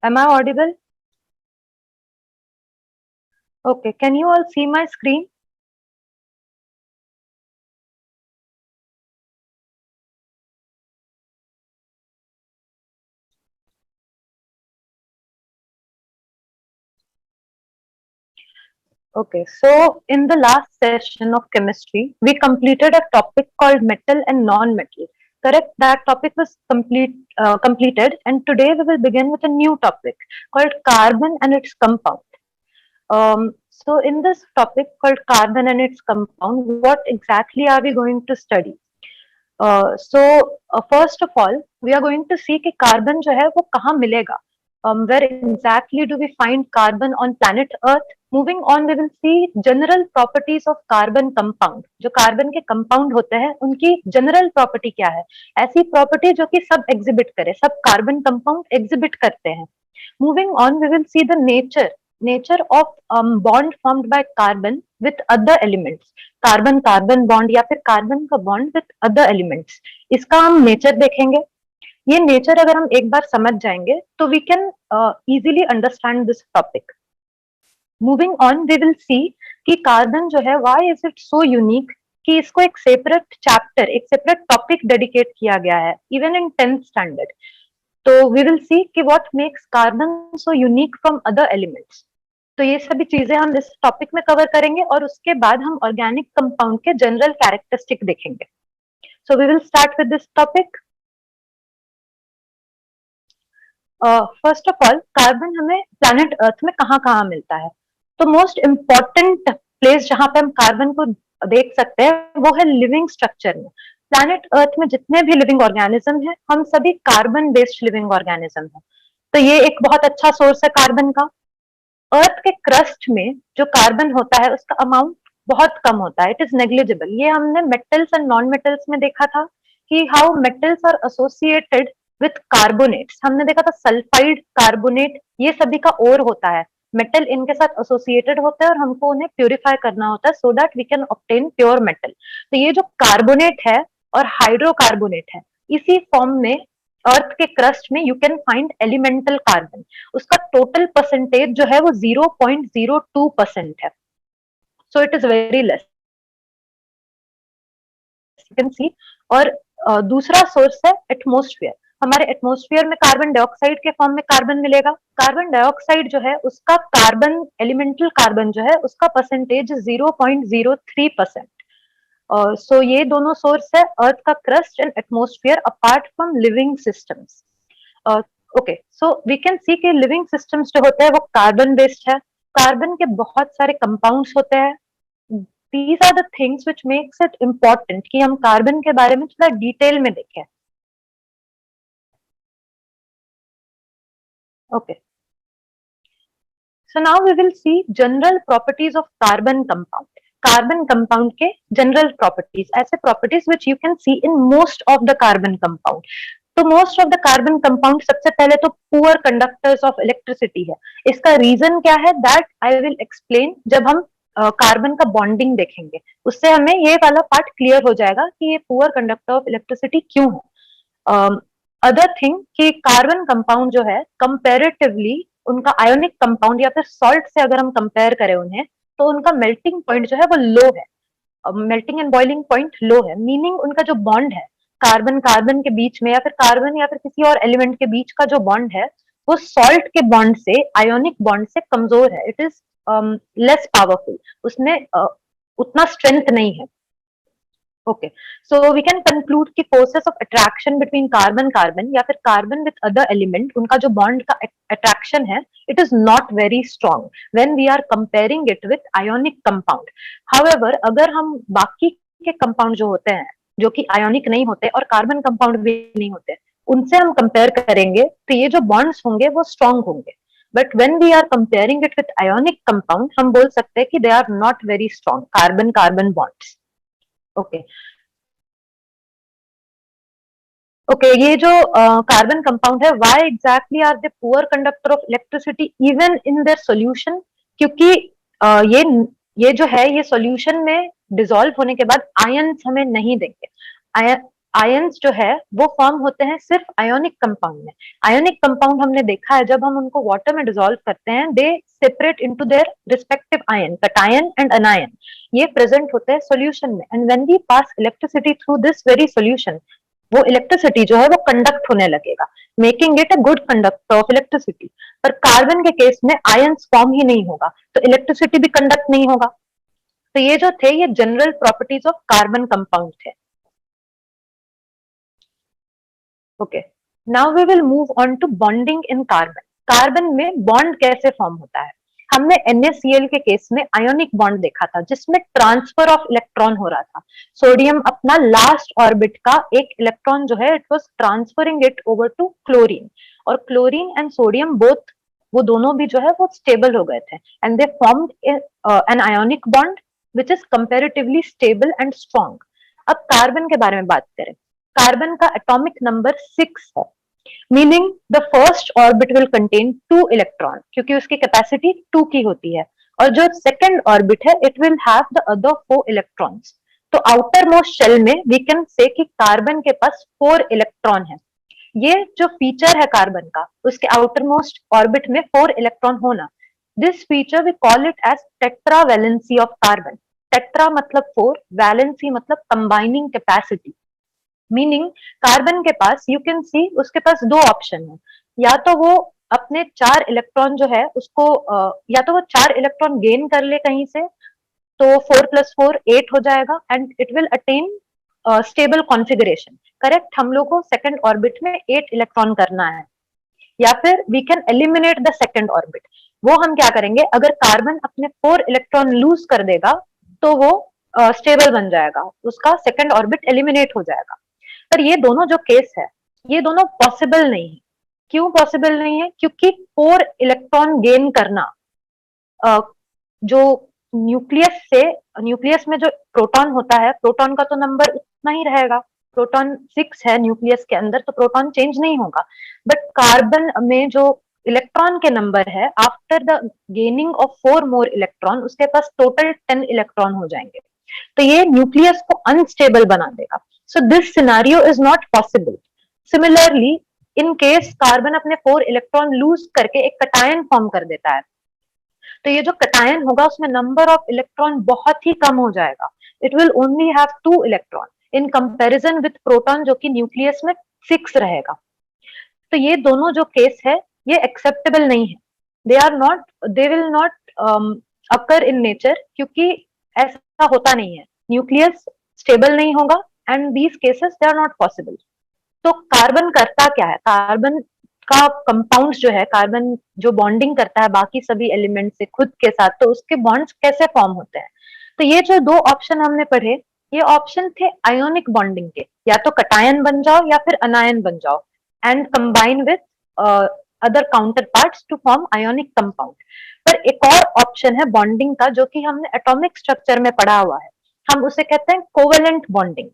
Am I audible? Okay, can you all see my screen? Okay, so in the last session of chemistry, we completed a topic called metal and non-metal. Correct? That topic was completed, and today we will begin with a new topic called carbon and its compound. So in this topic called carbon and its compound, what exactly are we going to study? First of all, we are going to see कि carbon जो है वो कहाँ मिलेगा. Where exactly do we find carbon on planet Earth? Moving on, we will see general properties of carbon compound. जो carbon के compound होते हैं उनकी जनरल प्रॉपर्टी क्या है, ऐसी प्रॉपर्टी जो कि सब एग्जिबिट करे, सब कार्बन कंपाउंड एग्जिबिट करते हैं. Moving on, we will see the nature of bond formed by carbon with other elements. Carbon carbon bond या फिर कार्बन का बॉन्ड विथ अदर एलिमेंट्स, इसका हम नेचर देखेंगे. ये नेचर अगर हम एक बार समझ जाएंगे तो we can easily understand this topic. Moving on, we will see कि कार्बन जो है why is it so unique कि इसको एक सेपरेट चैप्टर, एक सेपरेट टॉपिक डेडिकेट किया गया है इवन इन 10th स्टैंडर्ड. तो वी विल सी कि what makes carbon so unique from other elements. तो ये सभी चीजें हम इस टॉपिक में कवर करेंगे और उसके बाद हम ऑर्गेनिक कंपाउंड के जनरल कैरेक्टरिस्टिक देखेंगे. So we will start with this topic. First of all, carbon हमें प्लैनेट अर्थ में कहाँ कहाँ मिलता है. तो मोस्ट इम्पॉर्टेंट प्लेस जहां पे हम कार्बन को देख सकते हैं वो है लिविंग स्ट्रक्चर में. प्लैनेट अर्थ में जितने भी लिविंग ऑर्गेनिज्म है हम सभी कार्बन बेस्ड लिविंग ऑर्गेनिज्म है. तो ये एक बहुत अच्छा सोर्स है कार्बन का. अर्थ के क्रस्ट में जो कार्बन होता है उसका अमाउंट बहुत कम होता है, इट इज नेग्लिजिबल. ये हमने मेटल्स एंड नॉन मेटल्स में देखा था कि how metals are associated with carbonates. हमने देखा था सल्फाइड, कार्बोनेट, ये सभी का ओर होता है. मेटल इनके साथ एसोसिएटेड होता है और हमको उन्हें प्यूरिफाई करना होता है so that we can obtain pure metal. तो ये जो कार्बोनेट है और हाइड्रोकार्बोनेट है, इसी फॉर्म में अर्थ के क्रस्ट में you can find elemental carbon. उसका टोटल परसेंटेज जो है वो 0.02% है. So it is very less, you can सी. और दूसरा सोर्स है एटमोस्फियर. हमारे एटमोस्फियर में कार्बन डाइऑक्साइड के फॉर्म में कार्बन मिलेगा. कार्बन डाइऑक्साइड जो है उसका कार्बन, एलिमेंटल कार्बन जो है उसका परसेंटेज 0.03%. सो ये दोनों सोर्स है, अर्थ का crust and atmosphere apart from living systems. Okay, so we can see कि लिविंग सिस्टम्स जो होते हैं वो कार्बन बेस्ड है. कार्बन के बहुत सारे कंपाउंड्स होते हैं. These are the things which makes it important कि हम कार्बन के बारे में थोड़ा डिटेल में देखें. Okay, so now we will see general properties of carbon compound. Carbon compound के जनरल प्रॉपर्टीज, ऐसे properties which you can see in most of the carbon compound. तो most of the carbon compound सबसे पहले तो poor conductors of electricity है. इसका reason क्या है दैट आई विल एक्सप्लेन जब हम कार्बन का बॉन्डिंग देखेंगे. उससे हमें ये वाला पार्ट क्लियर हो जाएगा कि ये पुअर कंडक्टर ऑफ इलेक्ट्रिसिटी क्यों है. अदर थिंग कि कार्बन कंपाउंड जो है कंपेरेटिवली उनका आयोनिक कंपाउंड या फिर सॉल्ट से अगर हम कंपेयर करें उन्हें, तो उनका मेल्टिंग पॉइंट जो है वो लो है. मेल्टिंग एंड बॉइलिंग पॉइंट लो है, मीनिंग उनका जो बॉन्ड है कार्बन कार्बन के बीच में या फिर कार्बन या फिर किसी और एलिमेंट के बीच का जो बॉन्ड है वो सॉल्ट के बॉन्ड से, आयोनिक बॉन्ड से कमजोर है. इट इज लेस पावरफुल, उसमें उतना स्ट्रेंथ नहीं है. Okay, so we can conclude कि forces of attraction between carbon carbon या फिर कार्बन विद अदर एलिमेंट, उनका जो बॉन्ड का अट्रैक्शन है it is not very strong when we are comparing it with ionic compound. However, अगर हम बाकी के कंपाउंड जो होते हैं जो कि आयोनिक नहीं होते और कार्बन कंपाउंड भी नहीं होते, उनसे हम कंपेयर करेंगे तो ये जो बॉन्ड्स होंगे वो स्ट्रॉन्ग होंगे. But when we are comparing it with ionic compound, हम बोल सकते हैं कि they are not very strong carbon carbon bonds. Okay, okay, ये जो कार्बन कंपाउंड है why exactly are they poor conductor of electricity even in their solution. क्योंकि ये जो है ये सॉल्यूशन में डिसॉल्व होने के बाद आयंस हमें नहीं देंगे. आयंस जो है वो फॉर्म होते हैं सिर्फ आयोनिक कंपाउंड में। आयोनिक कंपाउंड हमने देखा है जब हम उनको वाटर में डिसॉल्व करते हैं, they separate into their respective ion, cation and anion, ये प्रेजेंट होते हैं सॉल्यूशन में। And when we pass electricity through this very solution, वो इलेक्ट्रिसिटी जो है वो कंडक्ट होने लगेगा, making it a good conductor of electricity. पर कार्बन के केस में आयंस फॉर्म ही नहीं होगा, तो इलेक्ट्रिसिटी भी कंडक्ट नहीं होगा। तो ये जो थे ये general properties of carbon compound थे। Okay, now we will move on to bonding in carbon. Carbon में बॉन्ड कैसे फॉर्म होता है? हमने NaCl के केस में आयोनिक बॉन्ड देखा था जिसमें ट्रांसफर ऑफ इलेक्ट्रॉन हो रहा था। सोडियम अपना लास्ट ऑर्बिट का एक इलेक्ट्रॉन जो है it was transferring it over to chlorine, और क्लोरीन एंड सोडियम बोथ, वो दोनों भी जो है वो स्टेबल हो गए थे and they formed an ionic bond which is comparatively stable and strong. अब कार्बन के बारे में बात करें, कार्बन का एटॉमिक नंबर 6 है, meaning the first orbit will contain 2 electron, क्योंकि उसकी कैपेसिटी 2 की होती है, और जो सेकंड ऑर्बिट है it will have the other 4 electrons. तो आउटर मोस्ट शेल में वी कैन से कि कार्बन के पास 4 इलेक्ट्रॉन है। ये जो फीचर है कार्बन का, उसके आउटर मोस्ट ऑर्बिट में 4 इलेक्ट्रॉन होना, this feature we call it as tetravalency of carbon. Tetra मतलब 4, वैलेंसी मतलब कंबाइनिंग कैपेसिटी, मीनिंग कार्बन के पास यू कैन सी उसके पास 2 ऑप्शन है, या तो वो अपने 4 इलेक्ट्रॉन जो है उसको या तो वो 4 इलेक्ट्रॉन गेन कर ले कहीं से, तो 4 + 4 8 हो जाएगा and it will attain stable configuration. Correct, हम लोग को सेकंड ऑर्बिट में 8 इलेक्ट्रॉन करना है। या फिर we can eliminate the second orbit. वो हम क्या करेंगे, अगर कार्बन अपने 4 इलेक्ट्रॉन लूज कर देगा तो वो स्टेबल बन जाएगा, उसका सेकंड ऑर्बिट एलिमिनेट हो जाएगा। पर ये दोनों जो केस है ये दोनों पॉसिबल नहीं है। क्यों पॉसिबल नहीं है? क्योंकि 4 इलेक्ट्रॉन गेन करना, जो न्यूक्लियस में जो प्रोटॉन होता है, प्रोटॉन का तो नंबर उतना ही रहेगा, प्रोटॉन 6 है न्यूक्लियस के अंदर, तो प्रोटॉन चेंज नहीं होगा। बट कार्बन में जो इलेक्ट्रॉन के नंबर है, after the gaining of 4 more electron, उसके पास टोटल 10 इलेक्ट्रॉन हो जाएंगे, तो ये न्यूक्लियस को अनस्टेबल बना देगा। So this scenario is not possible. Similarly, in case carbon अपने 4 इलेक्ट्रॉन लूज करके एक कटायन फॉर्म कर देता है, तो ये जो कटायन होगा उसमें नंबर ऑफ इलेक्ट्रॉन बहुत ही कम हो जाएगा। It will only have 2 electron in comparison with proton जो कि न्यूक्लियस में 6 रहेगा। तो ये दोनों जो केस है ये एक्सेप्टेबल नहीं है, they will not occur in nature, क्योंकि ऐसा होता नहीं है, न्यूक्लियस स्टेबल नहीं होगा and these cases they are not possible. तो कार्बन करता क्या है? कार्बन का कंपाउंड जो है, कार्बन जो बॉन्डिंग करता है बाकी सभी एलिमेंट से खुद के साथ, तो उसके बॉन्ड्स कैसे फॉर्म होते हैं? तो ये जो 2 ऑप्शन हमने पढ़े, ये ऑप्शन थे आयोनिक बॉन्डिंग के, या तो कटायन बन जाओ या फिर अनायन बन जाओ and combine with other counter parts to form ionic compound. पर एक और ऑप्शन है बॉन्डिंग का जो कि हमने एटॉमिक स्ट्रक्चर में पढ़ा हुआ है, हम उसे कहते हैं कोवेलेंट बॉन्डिंग।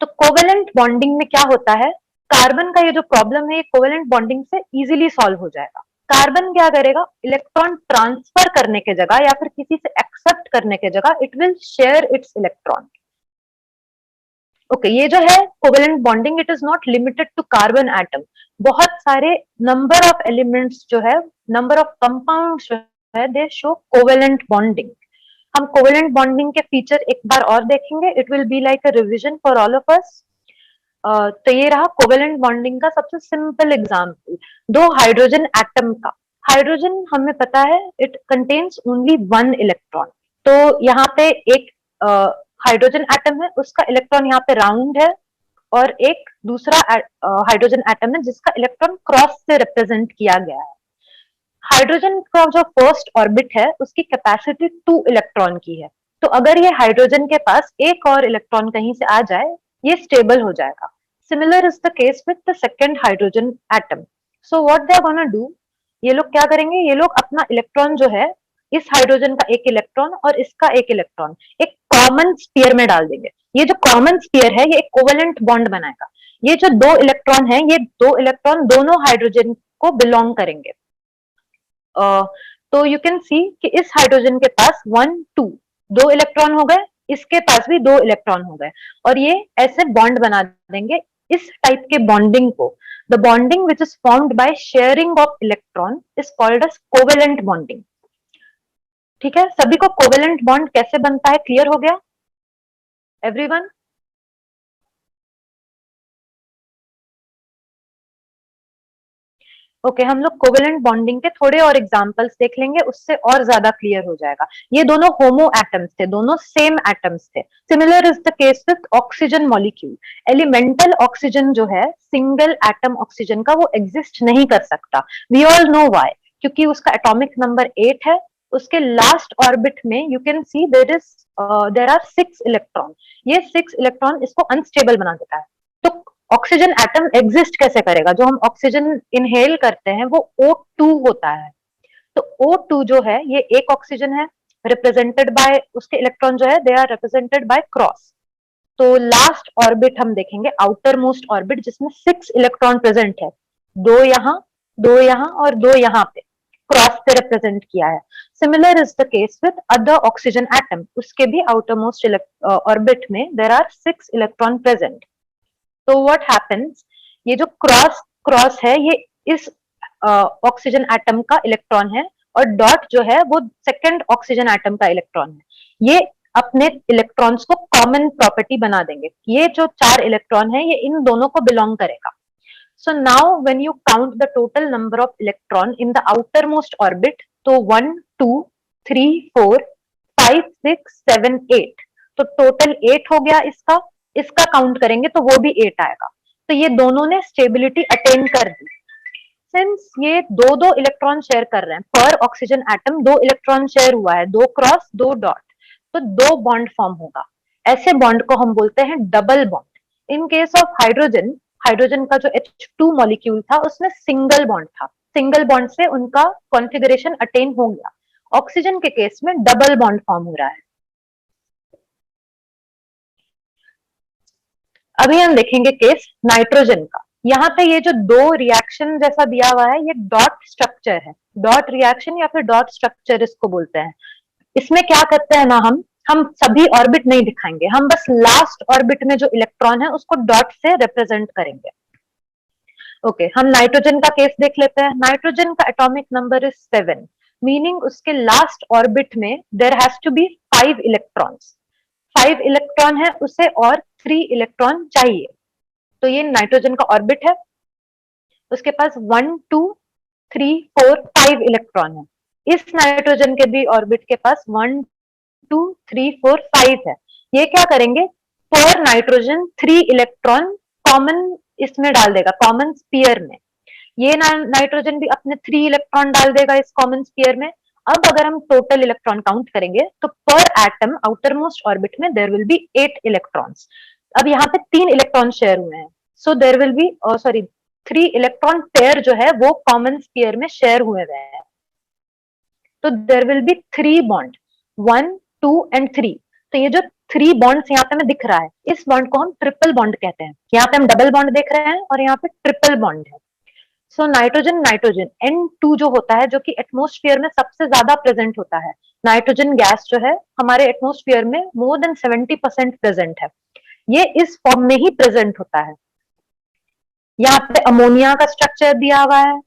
तो कोवेलेंट बॉन्डिंग में क्या होता है, कार्बन का ये जो प्रॉब्लम है ये कोवेलेंट बॉन्डिंग से इजीली सॉल्व हो जाएगा। कार्बन क्या करेगा, इलेक्ट्रॉन ट्रांसफर करने के जगह या फिर किसी से एक्सेप्ट करने के जगह it will share its electron. Okay, ये जो है covalent bonding, it is not limited to carbon atom, बहुत सारे नंबर ऑफ एलिमेंट्स जो है, नंबर ऑफ कंपाउंड्स जो है, दे शो कोवेलेंट बॉन्डिंग। हम कोवेलेंट बॉन्डिंग के फीचर एक बार और देखेंगे, it will be like a revision for all of us. तो ये रहा कोवेलेंट बॉन्डिंग का सबसे सिंपल एग्जांपल, 2 हाइड्रोजन एटम का। हाइड्रोजन हमें पता है इट कंटेन्स ओनली 1 इलेक्ट्रॉन, तो यहाँ पे एक हाइड्रोजन एटम है, उसका इलेक्ट्रॉन यहाँ पे राउंड है, और एक दूसरा हाइड्रोजन एटम है जिसका इलेक्ट्रॉन क्रॉस से रिप्रेजेंट किया गया है। हाइड्रोजन का जो फर्स्ट ऑर्बिट है उसकी कैपेसिटी 2 इलेक्ट्रॉन की है, तो अगर ये हाइड्रोजन के पास एक और इलेक्ट्रॉन कहीं से आ जाए, ये स्टेबल हो जाएगा। Similar is the case with the second hydrogen atom. So what they are gonna do, ये लोग क्या करेंगे, ये लोग अपना इलेक्ट्रॉन जो है, इस हाइड्रोजन का एक इलेक्ट्रॉन और इसका एक इलेक्ट्रॉन एक कॉमन स्फीयर में डाल देंगे। ये जो कॉमन स्फीयर है ये एक कोवेलेंट बॉन्ड बनाएगा। ये जो 2 इलेक्ट्रॉन है, ये 2 इलेक्ट्रॉन दोनों हाइड्रोजन को बिलोंग करेंगे। तो यू कैन सी कि इस हाइड्रोजन के पास 1 2 2 इलेक्ट्रॉन हो गए, इसके पास भी 2 इलेक्ट्रॉन हो गए और ये ऐसे बॉन्ड बना देंगे। इस टाइप के बॉन्डिंग को, the bonding which is formed by sharing of electron is called as covalent bonding. ठीक है, सभी को कोवेलेंट बॉन्ड कैसे बनता है क्लियर हो गया एवरीवन? ओके, हम लोग कोवेलेंट बॉन्डिंग के थोड़े और एग्जांपल्स देख लेंगे, उससे और ज्यादा क्लियर हो जाएगा। ये दोनों होमो एटम्स थे, दोनों सेम एटम्स थे। Similar is the case with oxygen molecule. Elemental oxygen जो है, सिंगल एटम ऑक्सीजन का, वो एग्जिस्ट नहीं कर सकता। वी ऑल नो व्हाई, क्योंकि उसका एटॉमिक नंबर 8 है। उसके लास्ट ऑर्बिट में you can see there are 6 electron. ये 6 इलेक्ट्रॉन इसको अनस्टेबल बना देता है। तो ऑक्सीजन एटम एग्जिस्ट कैसे करेगा? जो हम ऑक्सीजन इनहेल करते हैं वो O2 होता है। तो O2 जो है, ये एक ऑक्सीजन है, रिप्रेजेंटेड बाय, उसके इलेक्ट्रॉन जो है they are represented by cross. तो लास्ट ऑर्बिट हम देखेंगे, आउटर मोस्ट ऑर्बिट, जिसमें 6 इलेक्ट्रॉन प्रेजेंट है, 2 यहाँ, 2 यहाँ और 2 यहाँ पे, क्रॉस से रिप्रेजेंट किया है। Similar is the case with other oxygen atom, उसके भी आउटर मोस्ट ऑर्बिट में देर आर 6 इलेक्ट्रॉन प्रेजेंट। तो व्हाट हैपेंस, ये जो क्रॉस क्रॉस है, ये इस ऑक्सीजन एटम का इलेक्ट्रॉन है और डॉट जो है वो सेकंड ऑक्सीजन एटम का इलेक्ट्रॉन है। ये अपने इलेक्ट्रॉन्स को कॉमन प्रॉपर्टी बना देंगे। ये जो 4 इलेक्ट्रॉन है, ये इन दोनों को बिलोंग करेगा। So now when you count the total number of electron in the outer most orbit, तो 1 2 3 4 5 6 7 8, तो टोटल 8 हो गया इसका। इसका काउंट करेंगे तो वो भी 8 आएगा। तो ये दोनों ने स्टेबिलिटी अटेन कर दी। सिंस ये दो दो इलेक्ट्रॉन शेयर कर रहे हैं, पर ऑक्सीजन एटम 2 इलेक्ट्रॉन शेयर हुआ है, 2 क्रॉस 2 डॉट, तो 2 बॉन्ड फॉर्म होगा। ऐसे बॉन्ड को हम बोलते हैं double bond. In case of hydrogen, hydrogen का जो H2 मॉलिक्यूल था, उसमें सिंगल बॉन्ड था, सिंगल बॉन्ड से उनका कॉन्फ़िगरेशन अटेन हो गया। ऑक्सीजन के केस में डबल बॉन्ड फॉर्म हो रहा है। अभी हम देखेंगे केस नाइट्रोजन का। यहाँ पे ये जो 2 रिएक्शन जैसा दिया हुआ है, ये डॉट स्ट्रक्चर है, डॉट रिएक्शन या फिर डॉट स्ट्रक्चर इसको बोलते हैं। इसमें क्या करते हैं ना, हम सभी ऑर्बिट नहीं दिखाएंगे, हम बस लास्ट ऑर्बिट में जो इलेक्ट्रॉन है उसको डॉट से रिप्रेजेंट करेंगे। ओके, हम नाइट्रोजन का केस देख लेते हैं। नाइट्रोजन का एटॉमिक नंबर इज 7, मीनिंग उसके लास्ट ऑर्बिट में there has to be 5 electrons. 5 electron है उसे और 3 इलेक्ट्रॉन चाहिए। तो ये नाइट्रोजन का ऑर्बिट है, उसके पास 1 2 3 4 5 इलेक्ट्रॉन है। इस नाइट्रोजन के भी ऑर्बिट के पास 1 2 3 4 5 है। ये क्या करेंगे, पर नाइट्रोजन 3 इलेक्ट्रॉन कॉमन इसमें डाल देगा, कॉमन स्पीयर में। ये नाइट्रोजन भी अपने 3 इलेक्ट्रॉन डाल देगा इस कॉमन स्पीयर में। अब अगर हम टोटल इलेक्ट्रॉन काउंट करेंगे तो पर एटम आउटर मोस्ट ऑर्बिट में देयर विल बी 8 इलेक्ट्रॉन्स। अब यहाँ पे 3 इलेक्ट्रॉन शेयर हुए हैं, so there will be, sorry, 3 electron pair जो है वो कॉमन स्पीयर में शेयर हुए हैं। तो there will be 3 bond, 1 2 and 3। तो ये जो 3 बॉन्ड्स यहाँ पे हमें दिख रहा है, इस बॉन्ड को हम ट्रिपल बॉन्ड कहते हैं। यहाँ पे हम डबल बॉन्ड देख रहे हैं और यहाँ पे ट्रिपल बॉन्ड है। सो नाइट्रोजन नाइट्रोजन N2 जो होता है, जो कि एटमोस्फियर में सबसे ज्यादा प्रेजेंट होता है। नाइट्रोजन गैस जो है हमारे एटमोस्फियर में मोर देन 70% प्रेजेंट है। ये इस फॉर्म में ही प्रेजेंट होता है। यहाँ पे अमोनिया का स्ट्रक्चर दिया हुआ है।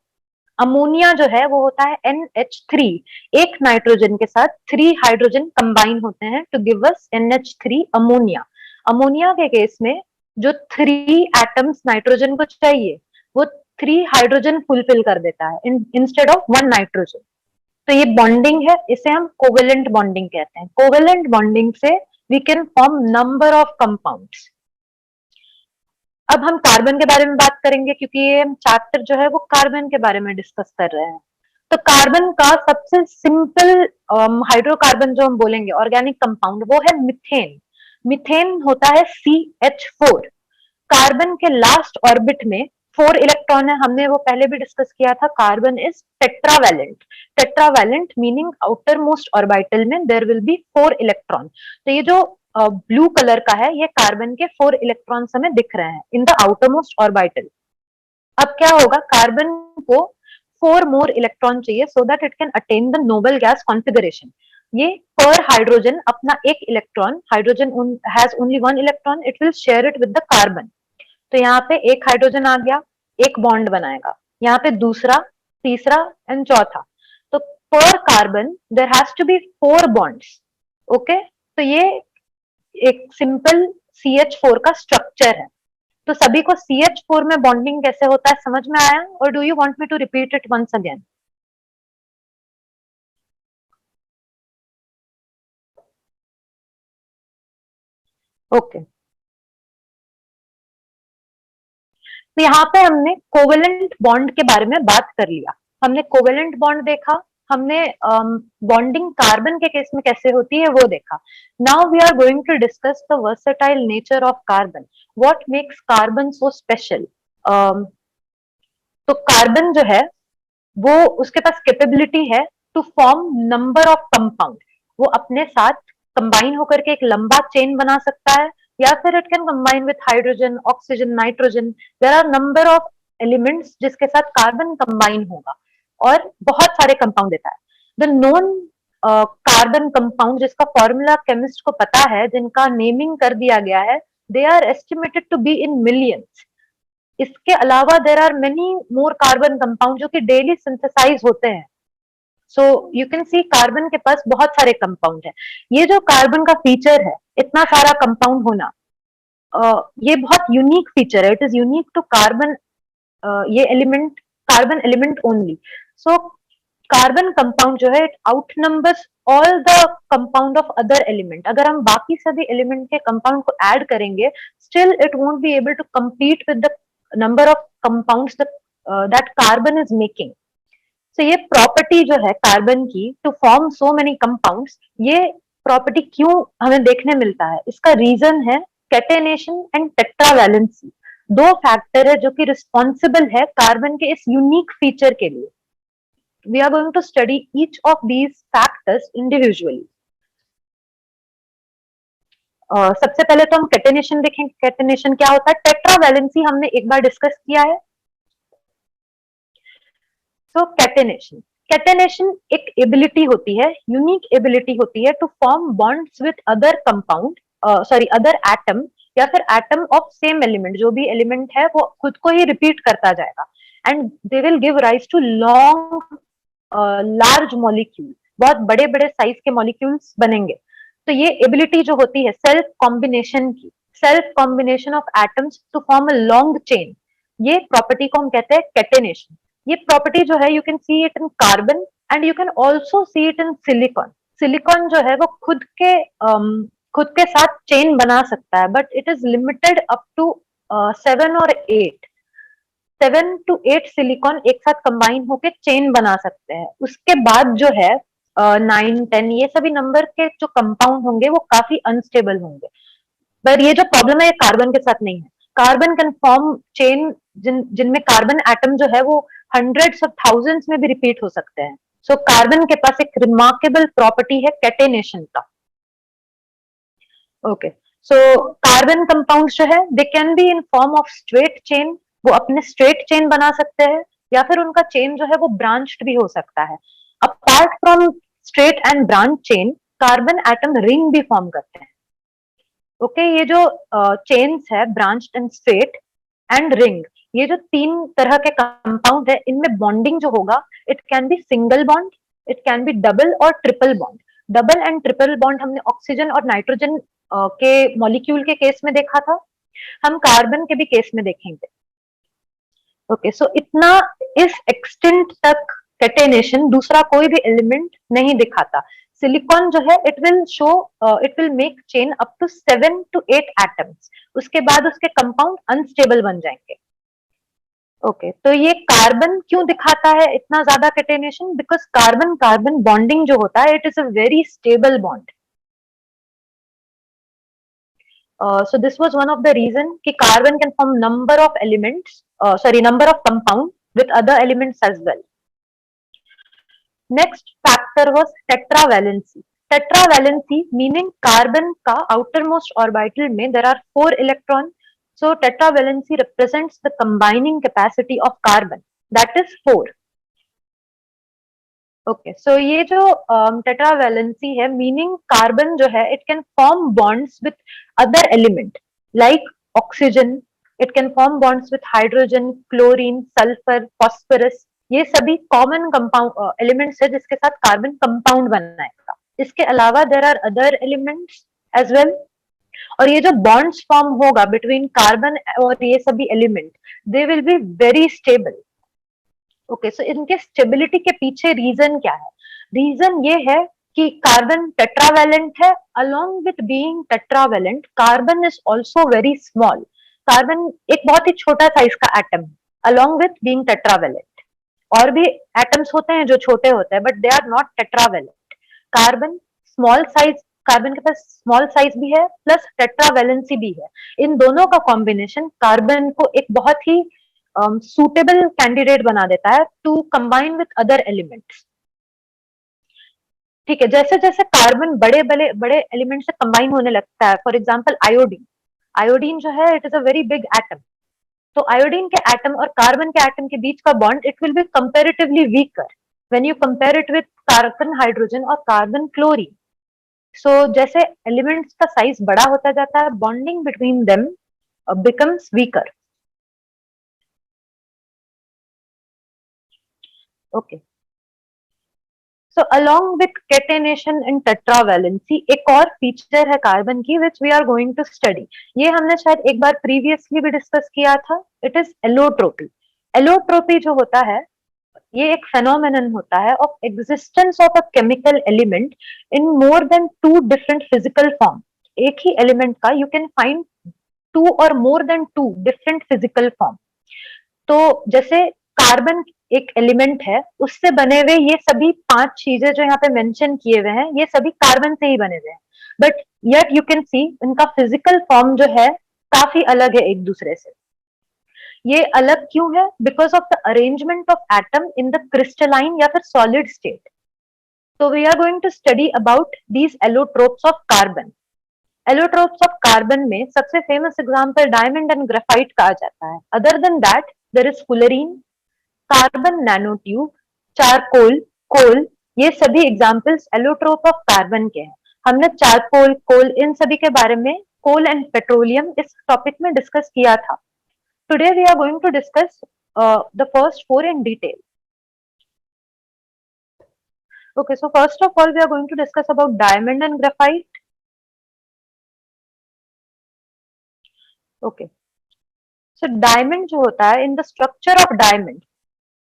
अमोनिया जो है वो होता है NH3। एक नाइट्रोजन के साथ 3 हाइड्रोजन कंबाइन होते हैं to give us NH3 ammonia. Ammonia के केस में जो 3 एटम्स नाइट्रोजन को चाहिए, वो 3 हाइड्रोजन फुलफिल कर देता है इंस्टेड ऑफ 1 नाइट्रोजन। तो ये बॉन्डिंग है, इसे हम कोवेलेंट बॉन्डिंग कहते हैं। कोवेलेंट बॉन्डिंग से we can form number of compounds. अब हम कार्बन के बारे में बात करेंगे, क्योंकि ये चैप्टर जो है वो कार्बन के बारे में डिस्कस कर रहे हैं। तो कार्बन का सबसे सिंपल हाइड्रोकार्बन जो हम बोलेंगे, ऑर्गेनिक कंपाउंड, वो है मिथेन। मिथेन होता है CH4। कार्बन के लास्ट ऑर्बिट में 4 इलेक्ट्रॉन है, हमने वो पहले भी डिस्कस किया था। Carbon is tetravalent. Tetravalent meaning outer most orbital में देयर विल बी 4 इलेक्ट्रॉन। तो ये जो ब्लू कलर का है, ये कार्बन के 4 इलेक्ट्रॉन्स हमें दिख रहे हैं in the outer most orbital. अब क्या होगा, कार्बन को 4 मोर इलेक्ट्रॉन चाहिए so that it can attain the noble gas configuration. ये पर हाइड्रोजन अपना एक electron, hydrogen has only one electron, it will share it with the carbon. तो यहाँ पे एक हाइड्रोजन आ गया, एक बॉन्ड बनाएगा, यहाँ पे दूसरा, तीसरा एंड चौथा। तो पर carbon there has to be 4 bonds. Okay, तो ये एक सिंपल CH4 का स्ट्रक्चर है। तो सभी को CH4 में बॉन्डिंग कैसे होता है समझ में आया, और do you want me to repeat it once again? Okay, तो यहाँ पे हमने कोवेलेंट बॉन्ड के बारे में बात कर लिया। हमने कोवेलेंट बॉन्ड देखा, हमने बॉन्डिंग कार्बन के केस में कैसे होती है वो देखा। Now we are going to discuss the versatile nature of carbon, what makes carbon so special. तो कार्बन जो है वो, उसके पास कैपेबिलिटी है to form number of compound. वो अपने साथ कंबाइन होकर के एक लंबा चेन बना सकता है, या फिर it can combine with hydrogen, oxygen, nitrogen. There are number of elements जिसके साथ कार्बन कंबाइन होगा और बहुत सारे कंपाउंड देता है। द नोन कार्बन कंपाउंड जिसका फॉर्मूला केमिस्ट को पता है, जिनका नेमिंग कर दिया गया है, they are estimated to be in millions. इसके अलावा there are many more carbon compound जो कि डेली सिंथेसाइज होते हैं। So you can see carbon के पास बहुत सारे कंपाउंड है। ये जो कार्बन का फीचर है, इतना सारा कंपाउंड होना, ये बहुत यूनिक फीचर है। It is unique to carbon, ये element, carbon element only. So carbon compound जो है, it outnumbers all the compound of other element. अगर हम बाकी सभी एलिमेंट के कंपाउंड को ऐड करेंगे, still it won't be able to compete with the number of compounds that carbon is making. So ये प्रॉपर्टी जो है कार्बन की, to form so many compounds, ये प्रॉपर्टी क्यों हमें देखने मिलता है, इसका रीजन है कैटेनेशन एंड टेट्रावैलेंसी। दो फैक्टर है जो कि रिस्पॉन्सिबल है कार्बन के इस यूनिक फीचर के लिए। We are going to study each of these factors individually. सबसे पहले तो हम कैटेनेशन देखेंगे। कैटेनेशन क्या होता है? टेट्रावैलेंसी हमने एक बार डिस्कस किया है। सो कैटेनेशन एक एबिलिटी होती है, यूनिक एबिलिटी होती है to form bonds with other compound, sorry other atom, या फिर एटम ऑफ सेम एलिमेंट। जो भी एलिमेंट है वो खुद को ही रिपीट करता जाएगा, and they will give rise to long large molecule, बहुत बड़े बड़े साइज के मॉलिक्यूल्स बनेंगे। तो ये एबिलिटी जो होती है सेल्फ कॉम्बिनेशन की, self combination of atoms to form a long chain, ये प्रॉपर्टी को हम कहते हैं कैटेनेशन। ये प्रॉपर्टी जो है, you can see it in carbon and you can also see it in silicon. Silicon जो है वो खुद के साथ चेन बना सकता है, but it is limited up to 7 और 8, 7 to 8 सिलिकॉन एक साथ कंबाइन होके चेन बना सकते हैं। उसके बाद जो है 9, 10, ये सभी नंबर के जो कंपाउंड होंगे वो काफी अनस्टेबल होंगे। पर ये जो प्रॉब्लम है ये कार्बन के साथ नहीं है। कार्बन कैन फॉर्म चेन जिनमें कार्बन एटम जो है वो हंड्रेड्स ऑफ थाउजेंड्स में भी रिपीट हो सकते हैं। सो कार्बन के पास एक रिमार्केबल प्रॉपर्टी है कैटेनेशन का। ओके, सो कार्बन कंपाउंड्स जो है they can be in form of straight chain, वो अपने स्ट्रेट चेन बना सकते हैं, या फिर उनका चेन जो है वो ब्रांच्ड भी हो सकता है। Apart from straight and branch chain, carbon atom ring भी फॉर्म करते हैं। ओके, ये जो चेन्स है, branched and straight and ring, ये जो 3 तरह के कंपाउंड है, इनमें बॉन्डिंग जो होगा, it can be single bond, it can be double और triple bond. Double and triple bond हमने ऑक्सीजन और नाइट्रोजन के मॉलिक्यूल के केस में देखा था, हम कार्बन के भी केस में देखेंगे। ओके, सो इतना, इस एक्सटेंट तक कैटेनेशन दूसरा कोई भी एलिमेंट नहीं दिखाता। सिलिकॉन जो है, it will show, it will make chain up to 7 to 8 atoms, उसके बाद उसके कंपाउंड अनस्टेबल बन जाएंगे। ओके, तो ये कार्बन क्यों दिखाता है इतना ज्यादा catenation? Because carbon carbon bonding जो होता है, it is a very stable bond. So this was one of the reason कि carbon can form number of elements, number of compound with other elements as well. Next factor was tetravalency. Tetravalency meaning carbon का outermost orbital में there are 4 electrons. So tetravalency represents the combining capacity of carbon, that is 4. Okay, सो ये जो tetravalency है, meaning carbon जो है it can form bonds with other element like oxygen, it can form bonds with hydrogen, chlorine, sulphur, phosphorus. ये सभी common compound elements है जिसके साथ कार्बन कंपाउंड बनाएगा। इसके अलावा there are other elements as well. और ये जो बॉन्ड्स फॉर्म होगा बिटवीन कार्बन और ये सभी element, they will be very stable. Okay, so इनके स्टेबिलिटी के पीछे रीजन क्या है? रीजन ये है कि कार्बन टेट्रावेलेंट है। Along with being tetravalent, carbon is also very small. Carbon एक बहुत ही छोटा साइज का एटम है अलोंग विथ बीइंग टेट्रावेलेंट। और भी एटम्स होते हैं जो छोटे होते हैं, but they are not tetravalent. Carbon small size, carbon के पास स्मॉल साइज भी है प्लस टेट्रावेलेंसी भी है। इन दोनों का कॉम्बिनेशन कार्बन को एक बहुत ही सुटेबल कैंडिडेट बना देता है to combine with other elements. ठीक है, जैसे जैसे कार्बन बड़े बड़े बड़े एलिमेंट से कंबाइन होने लगता है, फॉर एग्जांपल आयोडीन। आयोडीन जो है it is a very big atom. तो आयोडीन के एटम और कार्बन के एटम के बीच का bond it will be comparatively weaker when you compare it with carbon hydrogen और कार्बन क्लोरीन। सो जैसे एलिमेंट्स का साइज बड़ा होता जाता है, bonding between them becomes weaker. Okay, so along with catenation and tetravalency, एक और फीचर है कार्बन की which we are going to study. ये हमने शायद एक बार प्रीवियसली भी डिस्कस किया था। It is allotropy. एलोट्रोपी जो होता है, ये एक फेनोमेनन होता है of existence of a chemical element in more than two different physical form. एक ही एलिमेंट का यू कैन फाइंड टू और more than two different physical form. तो जैसे कार्बन एक एलिमेंट है, उससे बने हुए ये सभी पांच चीजें जो यहाँ पे मेंशन किए हुए हैं, ये सभी कार्बन से ही बने हुए हैं। बट येट यू कैन सी इनका फिजिकल फॉर्म जो है काफी अलग है एक दूसरे से। ये अलग क्यों है? Because of the arrangement of atom in the crystalline या फिर सॉलिड स्टेट। तो we are going to study about these allotropes of carbon. Allotropes of carbon में सबसे famous example diamond and graphite कहा जाता है। Other than that there is fullerene, carbon nano tube, charcoal, coal. ये सभी examples allotrope of carbon के हैं। हमने चारकोल, कोल इन सभी के बारे में, कोल एंड पेट्रोलियम, इस टॉपिक में डिस्कस किया था। Today we are going to discuss the first four in detail. Okay, so first of all, we are going to discuss about diamond and graphite. Okay, so diamond जो होता है, in the structure of diamond,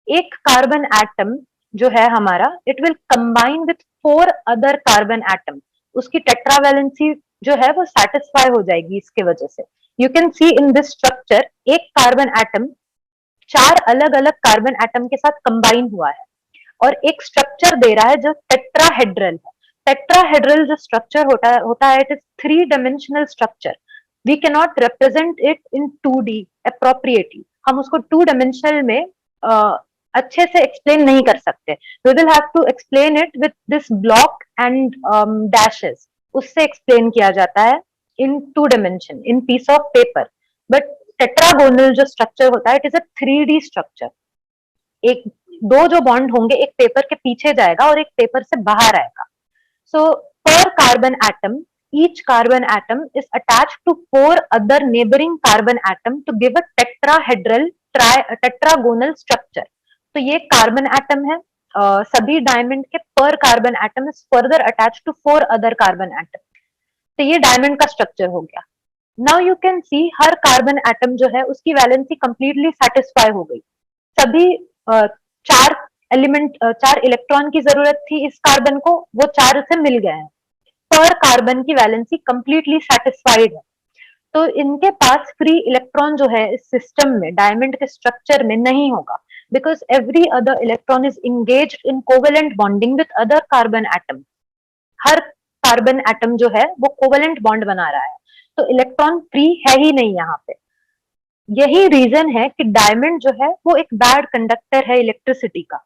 एक carbon atom जो है हमारा, it will combine with four other carbon atom. उसकी tetravalency जो है वो सेटिस्फाई हो जाएगी इसके वजह से। You can see in this structure एक कार्बन एटम चार अलग अलग कार्बन एटम के साथ कंबाइन हुआ है और एक स्ट्रक्चर दे रहा है जो टेट्राहेड्रल है। टेट्राहेड्रल जो स्ट्रक्चर होता है it is three dimensional structure. We can not represent it in 2D appropriately. हम उसको 2 डायमेंशनल में अच्छे से एक्सप्लेन नहीं कर सकते। We will have to explain it with this block and dashes. उससे एक्सप्लेन किया जाता है in 2 dimension in piece of paper. But tetragonal जो स्ट्रक्चर होता है it is a 3D structure. एक दो जो बॉन्ड होंगे, एक पेपर के पीछे जाएगा और एक पेपर से बाहर आएगा। सो per carbon atom, each carbon atom is attached to four other neighboring carbon atom to give a tetrahedral tetragonal structure. तो ये कार्बन एटम है। सभी डायमंड के पर carbon atom is further attach to four other carbon atom. तो ये diamond का structure हो गया। नाउ यू कैन सी हर कार्बन एटम जो है उसकी वैलेंसी कंप्लीटली सेटिस्फाई हो गई। सभी चार एलिमेंट, चार इलेक्ट्रॉन की जरूरत थी इस कार्बन को, वो चार उसे मिल गए हैं। पर कार्बन की वैलेंसी कंप्लीटली सेटिस्फाइड है। तो इनके पास फ्री इलेक्ट्रॉन जो है इस सिस्टम में, डायमंड के स्ट्रक्चर में नहीं होगा, because every other electron is engage in covalent bonding with other carbon atom. Her carbon atom जो है वो कोवेलेंट बॉन्ड बना रहा है, तो इलेक्ट्रॉन फ्री है ही नहीं यहाँ पे। यही रीजन है कि डायमंड जो है वो एक बैड कंडक्टर है इलेक्ट्रिसिटी का।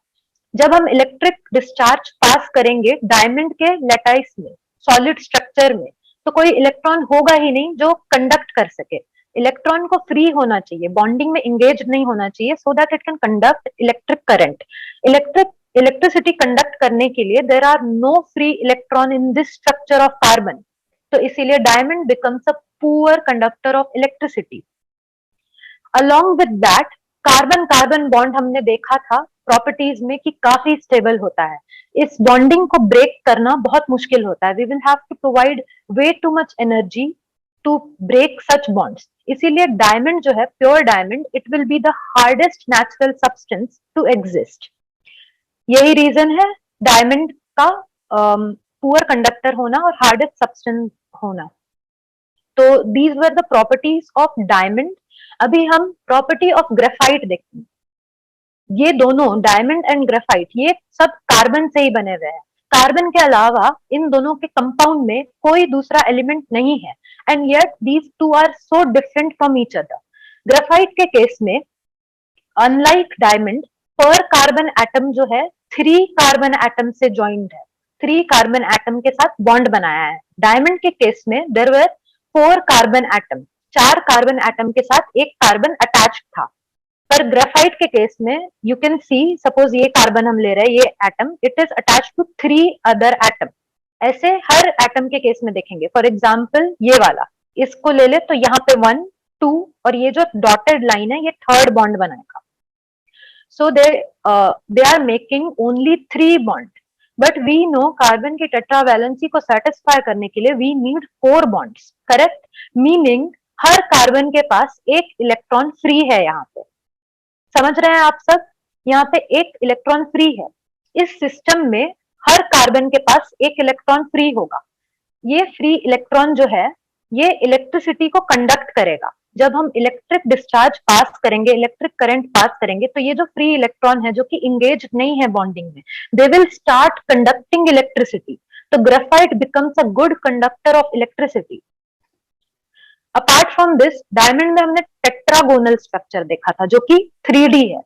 जब हम इलेक्ट्रिक डिस्चार्ज पास करेंगे डायमंड के लेटाइस में, सॉलिड स्ट्रक्चर में, तो कोई इलेक्ट्रॉन होगा ही नहीं जो कंडक्ट कर सके। इलेक्ट्रॉन को फ्री होना चाहिए, बॉन्डिंग में इंगेज नहीं होना चाहिए, so that it can conduct electric current. Electric electricity conduct करने के लिए there are no free electron in this structure of carbon, तो इसीलिए diamond becomes a poor conductor of electricity. Along with that carbon carbon bond हमने देखा था properties में कि काफी स्टेबल होता है, इस बॉन्डिंग को ब्रेक करना बहुत मुश्किल होता है, we will have to provide way too much energy to break such bonds, इसीलिए डायमंड जो है pure diamond it will be the hardest natural substance to exist. यही रीजन है डायमंड का पुअर कंडक्टर होना और हार्डेस्ट सब्सटेंस होना। तो these were the properties of diamond. अभी हम प्रॉपर्टी ऑफ ग्रेफाइट देखते हैं। ये दोनों डायमंड एंड ग्रेफाइट ये सब कार्बन से ही बने हुए हैं, कार्बन के अलावा इन दोनों के कंपाउंड में कोई दूसरा एलिमेंट नहीं है, and yet these two are so different from each other. Graphite के केस में अनलाइक डायमंड पर कार्बन एटम जो है 3 कार्बन एटम से ज्वाइंट है, 3 कार्बन एटम के साथ बॉन्ड बनाया है। डायमंड के केस में there were 4 carbon atom, 4 carbon atom के साथ एक कार्बन अटैच था। पर ग्रेफाइट के केस में यू कैन सी, सपोज ये कार्बन हम ले रहे हैं, ये atom it is attach to 3 other atom. ऐसे हर एटम के केस में देखेंगे। फॉर एग्जाम्पल ये वाला, इसको ले ले तो यहाँ पे 1 2 और ये जो डॉटेड लाइन है ये थर्ड बॉन्ड बनाएगा। So they are making only 3 bond, but we know carbon की टेट्रावैलेंसी को सेटिस्फाई करने के लिए we need 4 bonds, correct? Meaning हर कार्बन के पास एक इलेक्ट्रॉन फ्री है। यहाँ पे समझ रहे हैं आप सब? यहाँ पे एक इलेक्ट्रॉन फ्री है। इस सिस्टम में हर कार्बन के पास एक इलेक्ट्रॉन फ्री होगा। ये फ्री इलेक्ट्रॉन जो है ये इलेक्ट्रिसिटी को कंडक्ट करेगा। जब हम इलेक्ट्रिक डिस्चार्ज पास करेंगे, इलेक्ट्रिक करंट पास करेंगे, तो ये जो फ्री इलेक्ट्रॉन है जो कि इंगेज नहीं है बॉन्डिंग में, they will start conducting electricity. तो graphite becomes a good conductor of electricity. Apart from this, diamond में हमने टेट्रागोनल स्ट्रक्चर देखा था जो कि 3D है।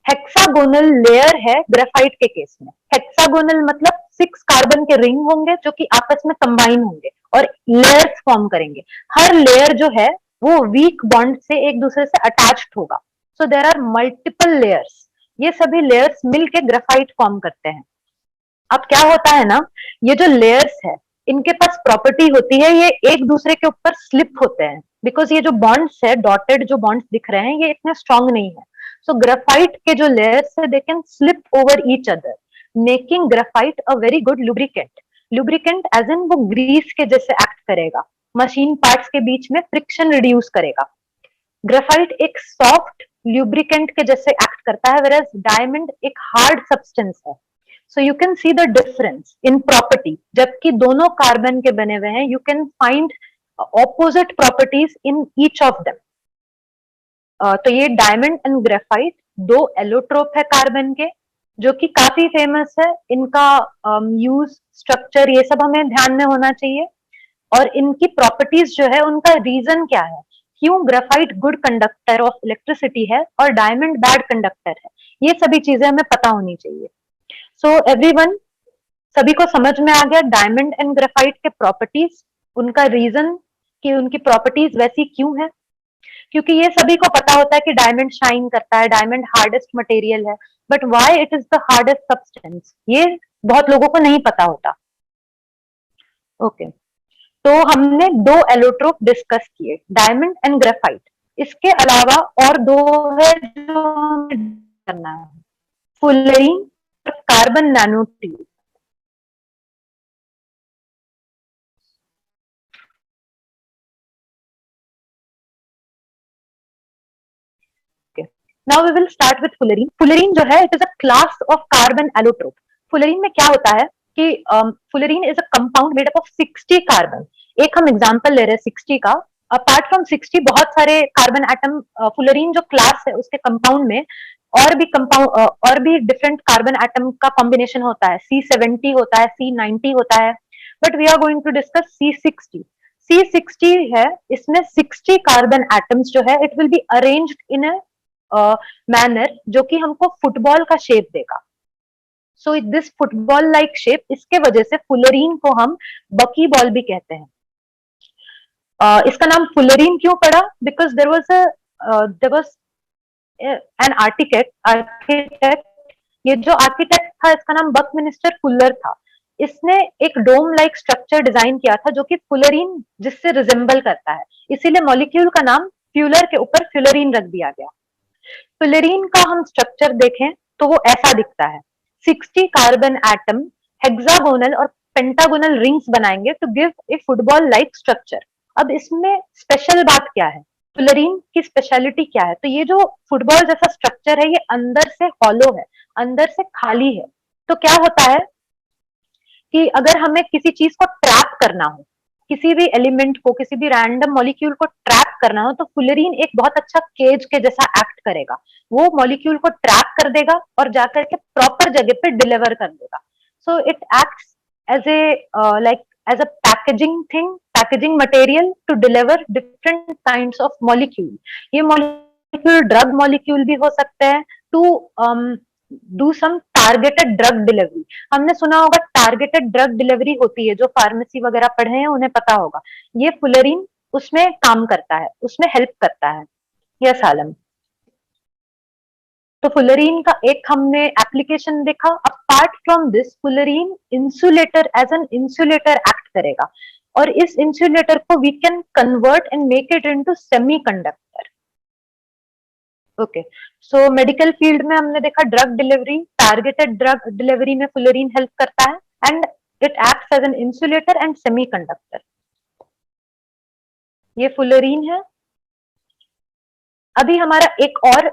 हेक्सागोनल लेयर है ग्रेफाइट के केस में। हेक्सागोनल मतलब 6 कार्बन के रिंग होंगे जो कि आपस में कंबाइन होंगे और लेयर्स फॉर्म करेंगे। हर लेयर जो है वो वीक बॉन्ड से एक दूसरे से अटैच्ड होगा। So there are multiple layers. ये सभी लेयर्स मिलके ग्रेफाइट फॉर्म करते हैं। अब क्या होता है ना, ये जो लेयर्स है इनके पास प्रॉपर्टी होती है ये एक दूसरे के ऊपर स्लिप होते हैं, बिकॉज ये जो बॉन्ड्स है, डॉटेड जो बॉन्ड्स दिख रहे हैं, ये इतने स्ट्रांग नहीं है। सो ग्रेफाइट के जो लेयर्स है they can slip over each other, making graphite a very good lubricant. Lubricant as in वो ग्रीस के जैसे एक्ट करेगा, मशीन पार्ट्स के बीच में फ्रिक्शन रिड्यूस करेगा। ग्रेफाइट एक सॉफ्ट ल्यूब्रिकेंट के जैसे एक्ट करता है, whereas डायमंड एक हार्ड सब्सटेंस है। सो you can see the difference in property. जबकि दोनों कार्बन के बने हुए हैं, you can find opposite properties in each of them. तो ये डायमंड एंड ग्रेफाइट दो एलोट्रोप है कार्बन के, जो कि काफी फेमस है। इनका यूज, स्ट्रक्चर, ये सब हमें ध्यान में होना चाहिए। और इनकी प्रॉपर्टीज जो है उनका रीजन क्या है, क्यों graphite good conductor of electricity है और डायमंड बैड कंडक्टर है, ये सभी चीजें हमें पता होनी चाहिए। सो एवरीवन, सभी को समझ में आ गया डायमंड एंड ग्रेफाइट के प्रॉपर्टीज, उनका रीजन कि उनकी प्रॉपर्टीज वैसी क्यों है। क्योंकि ये सभी को पता होता है कि डायमंड शाइन करता है, डायमंड हार्डेस्ट मटेरियल है, but why it is the hardest substance, ये बहुत लोगों को नहीं पता होता। ओके, तो हमने 2 एलोट्रोप डिस्कस किए, डायमंड एंड ग्रेफाइट। इसके अलावा और 2 है जो हमें करना है, फुलरीन और carbon nanotube. Now we will start with fullerene. Fullerene जो है it is a class of carbon allotrope. Fullerene में क्या होता है कि fullerene is a compound made up of 60 carbon. एक हम एग्जांपल ले रहे हैं 60 का। अपार्ट फ्रॉम 60 बहुत सारे कार्बन एटम, फुलरीन जो क्लास है उसके कंपाउंड में और भी कंपाउंड और भी डिफरेंट कार्बन एटम का कॉम्बिनेशन होता है। C70 होता है, C90 होता है, but we are going to discuss C60। C60 है, इसमें 60 कार्बन एटम्स जो है it will be arranged in a manner जो कि हमको फुटबॉल का शेप देगा। So this football like shape, इसके वजह से फुलरीन को हम बकी बॉल भी कहते हैं। इसका नाम फुलरीन क्यों पड़ा? Because there was an architect. ये जो आर्किटेक्ट था, इसका नाम बकमिनिस्टर फुलर था। इसने एक डोम लाइक स्ट्रक्चर डिजाइन किया था जो कि फुलरीन जिससे रिजेंबल करता है, इसीलिए मॉलिक्यूल का नाम फ्यूलर के ऊपर फ्यूलरीन रख दिया गया। फ्यूलरीन का हम स्ट्रक्चर देखें तो वो ऐसा दिखता है। 60 कार्बन एटम हेक्सागोनल और पेंटागोनल रिंग्स बनाएंगे to give a football like structure. अब इसमें स्पेशल बात क्या है, फ्लोरीन की स्पेशलिटी क्या है, तो ये जो फुटबॉल जैसा स्ट्रक्चर है ये अंदर से हॉलो है, अंदर से खाली है। तो क्या होता है कि अगर हमें किसी चीज को ट्रैप करना हो, किसी भी एलिमेंट को, किसी भी रैंडम मॉलिक्यूल को ट्रैप करना हो, तो फुलरीन एक बहुत अच्छा केज के जैसा एक्ट करेगा। वो मॉलिक्यूल को ट्रैप कर देगा और जाकर के प्रॉपर जगह पे डिलीवर कर देगा। So it acts as a like as a packaging thing, packaging material to deliver different kinds of molecule. ये मॉलिक्यूल ड्रग मॉलिक्यूल भी हो सकते हैं to do some targeted drug delivery. हमने सुना होगा टारगेटेड ड्रग डिलीवरी होती है, जो फार्मेसी वगैरह पढ़े हैं उन्हें पता होगा। ये फुलरीन उसमें काम करता है, उसमें हेल्प करता है। यस आलम। तो फुलरीन का एक हमने एप्लीकेशन देखा। Apart from this fullerene insulator, as an insulator act करेगा, और इस इंसुलेटर को we can convert and make it into semiconductor. Okay, so medical field में हमने देखा drug delivery, targeted drug delivery में फुलरीन हेल्प करता है, and it acts as an insulator and semiconductor. ये फुलरीन है। अभी हमारा एक और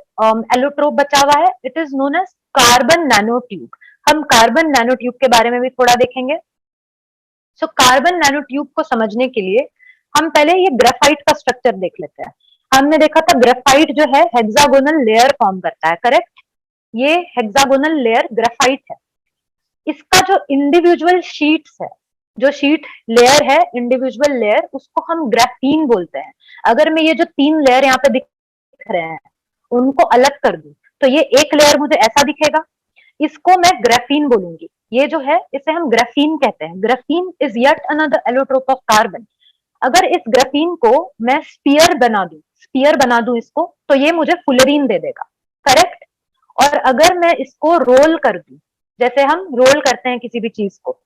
एलोट्रोप बचा हुआ है, it is known as carbon nano tube. हम कार्बन नैनो ट्यूब के बारे में भी थोड़ा देखेंगे। सो कार्बन नैनो ट्यूब को समझने के लिए हम पहले ये ग्रेफाइट का स्ट्रक्चर देख लेते हैं। हमने देखा था ग्रेफाइट जो है हेक्सागोनल लेयर फॉर्म करता है, करेक्ट? ये हेक्सागोनल लेयर ग्रेफाइट है। इसका जो इंडिविजुअल शीट्स है, जो शीट लेयर है इंडिविजुअल लेयर, उसको हम ग्राफीन बोलते हैं। अगर मैं ये जो 3 लेयर यहाँ पे दिख रहे हैं उनको अलग कर दूं तो ये एक लेयर मुझे ऐसा दिखेगा, इसको मैं ग्राफीन बोलूंगी। ये जो है इसे हम ग्राफीन कहते हैं। Graphene is yet another allotrope of carbon. अगर इस ग्राफीन को मैं स्पीयर बना दूं इसको, तो ये मुझे फुलरीन दे देगा, करेक्ट? और अगर मैं इसको रोल कर दूं, जैसे हम रोल करते हैं किसी भी चीज को,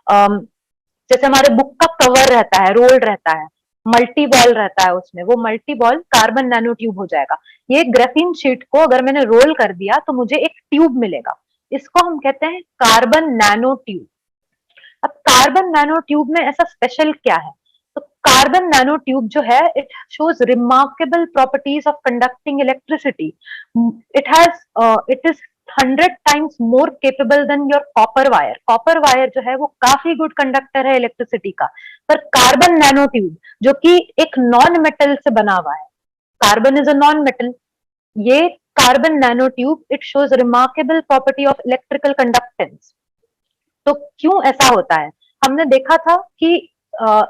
जैसे हमारे बुक का कवर रहता है, रोल्ड रहता है, मल्टी बॉल रहता है उसमें, वो multi ball carbon nano tube हो जाएगा। ये ग्राफीन शीट को अगर मैंने रोल कर दिया तो मुझे एक ट्यूब मिलेगा, इसको हम कहते हैं कार्बन नैनो ट्यूब। अब कार्बन नैनो ट्यूब में ऐसा स्पेशल क्या है? तो कार्बन नैनो ट्यूब जो है it shows remarkable properties of conducting electricity. It is 100 times more capable than your copper wire. Copper wire जो है वो काफी गुड कंडक्टर है इलेक्ट्रिसिटी का, पर कार्बन नैनो ट्यूब जो कि एक नॉन मेटल से बना हुआ है, carbon is a non metal, ये carbon nano tube it shows remarkable property of electrical conductance. तो क्यों ऐसा होता है? हमने देखा था कि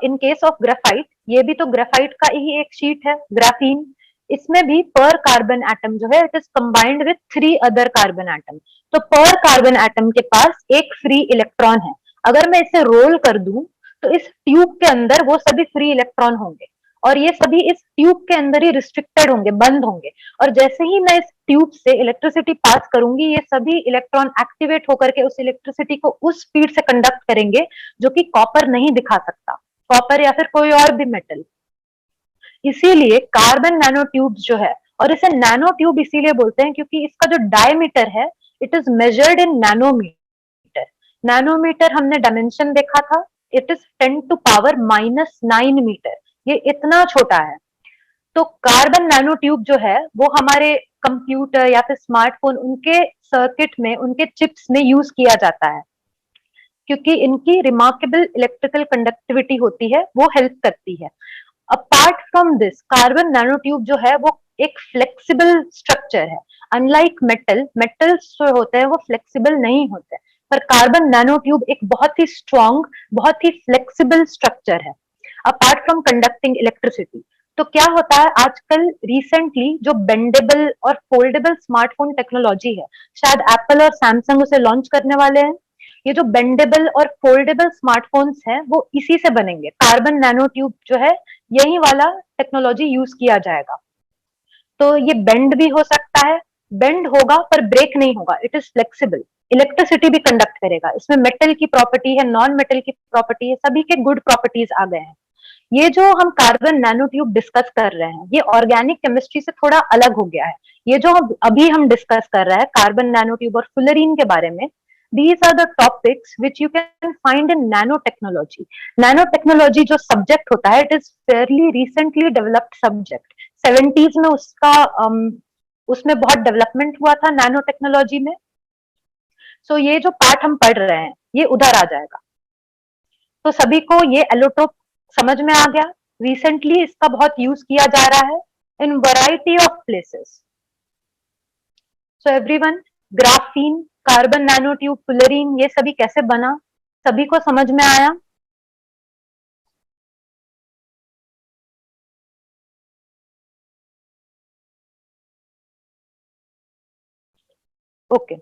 इन केस ऑफ ग्रेफाइट, ये भी तो ग्रेफाइट का ही एक शीट है, ग्राफीन। इसमें भी पर कार्बन एटम जो है it is combined with 3 other carbon atom. तो पर कार्बन एटम के पास एक फ्री इलेक्ट्रॉन है। अगर मैं इसे रोल कर दूं तो इस ट्यूब के अंदर वो सभी फ्री इलेक्ट्रॉन होंगे, और ये सभी इस ट्यूब के अंदर ही रिस्ट्रिक्टेड होंगे, बंद होंगे। और जैसे ही मैं इस ट्यूब से इलेक्ट्रिसिटी पास करूंगी, ये सभी इलेक्ट्रॉन एक्टिवेट होकर के उस इलेक्ट्रिसिटी को उस स्पीड से कंडक्ट करेंगे जो कि कॉपर नहीं दिखा सकता, कॉपर या फिर कोई और भी मेटल। इसीलिए कार्बन नैनो ट्यूब जो है, और इसे नैनो ट्यूब इसीलिए बोलते हैं क्योंकि इसका जो डायमीटर है it is measured in nanometre. Nanometre हमने डायमेंशन देखा था, इट इज 10⁻⁹ मीटर। ये इतना छोटा है। तो कार्बन नैनो ट्यूब जो है वो हमारे कंप्यूटर या फिर स्मार्टफोन, उनके सर्किट में, उनके चिप्स में यूज किया जाता है, क्योंकि इनकी रिमार्केबल इलेक्ट्रिकल कंडक्टिविटी होती है, वो हेल्प करती है। Apart from this carbon nano tube जो है वो एक फ्लेक्सिबल स्ट्रक्चर है। अनलाइक मेटल्स जो होते हैं वो फ्लेक्सिबल नहीं होते, पर कार्बन नैनो ट्यूब एक बहुत ही स्ट्रॉन्ग, बहुत ही फ्लेक्सिबल स्ट्रक्चर है अपार्ट फ्रॉम कंडक्टिंग इलेक्ट्रिसिटी। तो क्या होता है आजकल रिसेंटली जो बेंडेबल और फोल्डेबल स्मार्टफोन टेक्नोलॉजी है, शायद एप्पल और सैमसंग उसे लॉन्च करने वाले हैं। ये जो बेंडेबल और फोल्डेबल स्मार्टफोन्स हैं वो इसी से बनेंगे। कार्बन नैनो ट्यूब जो है यही वाला टेक्नोलॉजी यूज किया जाएगा। तो ये बेंड भी हो सकता है, बेंड होगा पर ब्रेक नहीं होगा, इट इज फ्लेक्सिबल। इलेक्ट्रिसिटी भी कंडक्ट करेगा। इसमें मेटल की प्रॉपर्टी है, नॉन मेटल की प्रॉपर्टी है, सभी के गुड प्रॉपर्टीज आ गए हैं। ये जो हम कार्बन नैनो ट्यूब डिस्कस कर रहे हैं, ये ऑर्गेनिक केमिस्ट्री से थोड़ा अलग हो गया है। ये जो अभी हम डिस्कस कर रहे हैं कार्बन नैनो ट्यूब और फुलरीन के बारे में, these are the topics which you can find in nanotechnology. Nanotechnology जो सब्जेक्ट होता है, it is fairly recently developed subject. 70s में उसका उसमें बहुत डेवलपमेंट हुआ था नैनो टेक्नोलॉजी में। सो ये जो पार्ट हम पढ़ रहे हैं ये उधर आ जाएगा। तो सभी को ये एलोटोप समझ में आ गया। रिसेंटली इसका बहुत यूज किया जा रहा है इन variety of places. So everyone, graphene, carbon nano tube, fullerene, ये सभी कैसे बना, सभी को समझ में आया? ओके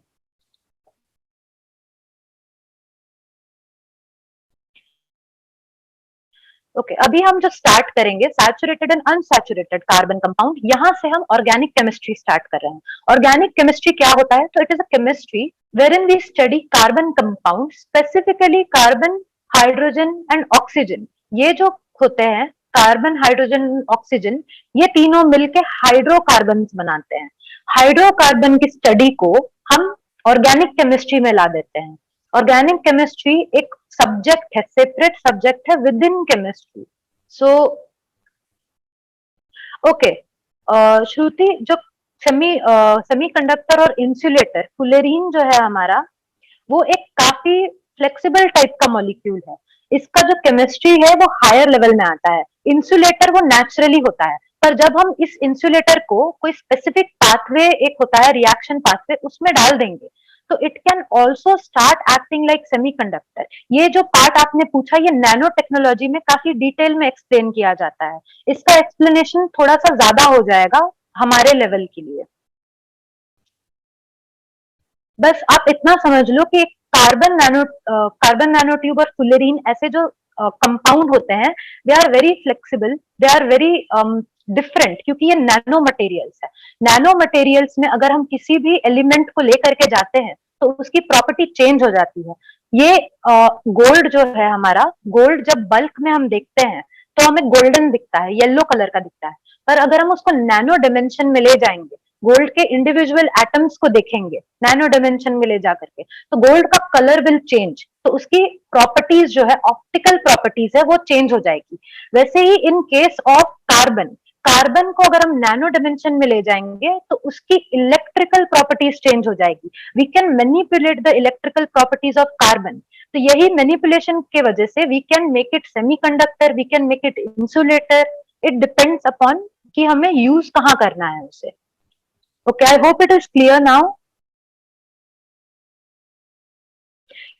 ओके अभी हम जो स्टार्ट करेंगे saturated and unsaturated carbon compound, यहां से हम ऑर्गेनिक केमिस्ट्री स्टार्ट कर रहे हैं। ऑर्गेनिक केमिस्ट्री क्या होता है? तो it is a chemistry wherein we study carbon compounds, specifically carbon, hydrogen and oxygen. ये जो होते हैं कार्बन, हाइड्रोजन, ऑक्सीजन, ये तीनों मिलके हाइड्रोकार्बन बनाते हैं। हाइड्रोकार्बन की स्टडी को हम ऑर्गेनिक केमिस्ट्री में ला देते हैं। ऑर्गेनिक केमिस्ट्री एक सब्जेक्ट है, सेपरेट सब्जेक्ट है within chemistry. So okay, Shruti, जो सेमीकंडक्टर और इंसुलेटर फुलेरीन जो है हमारा, वो एक काफी फ्लेक्सिबल टाइप का मॉलिक्यूल है। इसका जो केमिस्ट्री है वो हायर लेवल में आता है। इंसुलेटर वो नेचुरली होता है, पर जब हम इस इंसुलेटर को कोई स्पेसिफिक पाथवे, एक होता है रिएक्शन पाथवे, उसमें डाल देंगे तो it can also start acting like semiconductor. ये जो पार्ट आपने पूछा, ये नैनो टेक्नोलॉजी में काफी डिटेल में एक्सप्लेन किया जाता है। इसका एक्सप्लेनेशन थोड़ा सा ज्यादा हो जाएगा हमारे लेवल के लिए। बस आप इतना समझ लो कि कार्बन नैनो ट्यूब और फुलरीन ऐसे जो कंपाउंड होते हैं, they are very flexible, they are very different, क्योंकि ये नैनो मटेरियल्स है। नैनो मटेरियल्स में अगर हम किसी भी एलिमेंट को लेकर के जाते हैं तो उसकी प्रॉपर्टी चेंज हो जाती है। ये गोल्ड जो है हमारा, गोल्ड जब बल्क में हम देखते हैं तो हमें गोल्डन दिखता है, येलो कलर का दिखता है। पर अगर हम उसको नैनो डिमेंशन में ले जाएंगे, गोल्ड के इंडिविजुअल एटम्स को देखेंगे नैनो डायमेंशन में ले जाकर के, तो गोल्ड का कलर विल चेंज, तो उसकी प्रॉपर्टीज जो है, ऑप्टिकल प्रॉपर्टीज है, वो चेंज हो जाएगी। वैसे ही in case of carbon, carbon को अगर हम नैनो डायमेंशन में ले जाएंगे तो उसकी इलेक्ट्रिकल प्रॉपर्टीज चेंज हो जाएगी। We can manipulate the electrical properties of carbon. तो यही मैनिपुलेशन के वजह से we can make it semiconductor, we can make it insulator. It depends upon कि हमें यूज कहाँ करना है उसे। Okay, I hope it is clear now.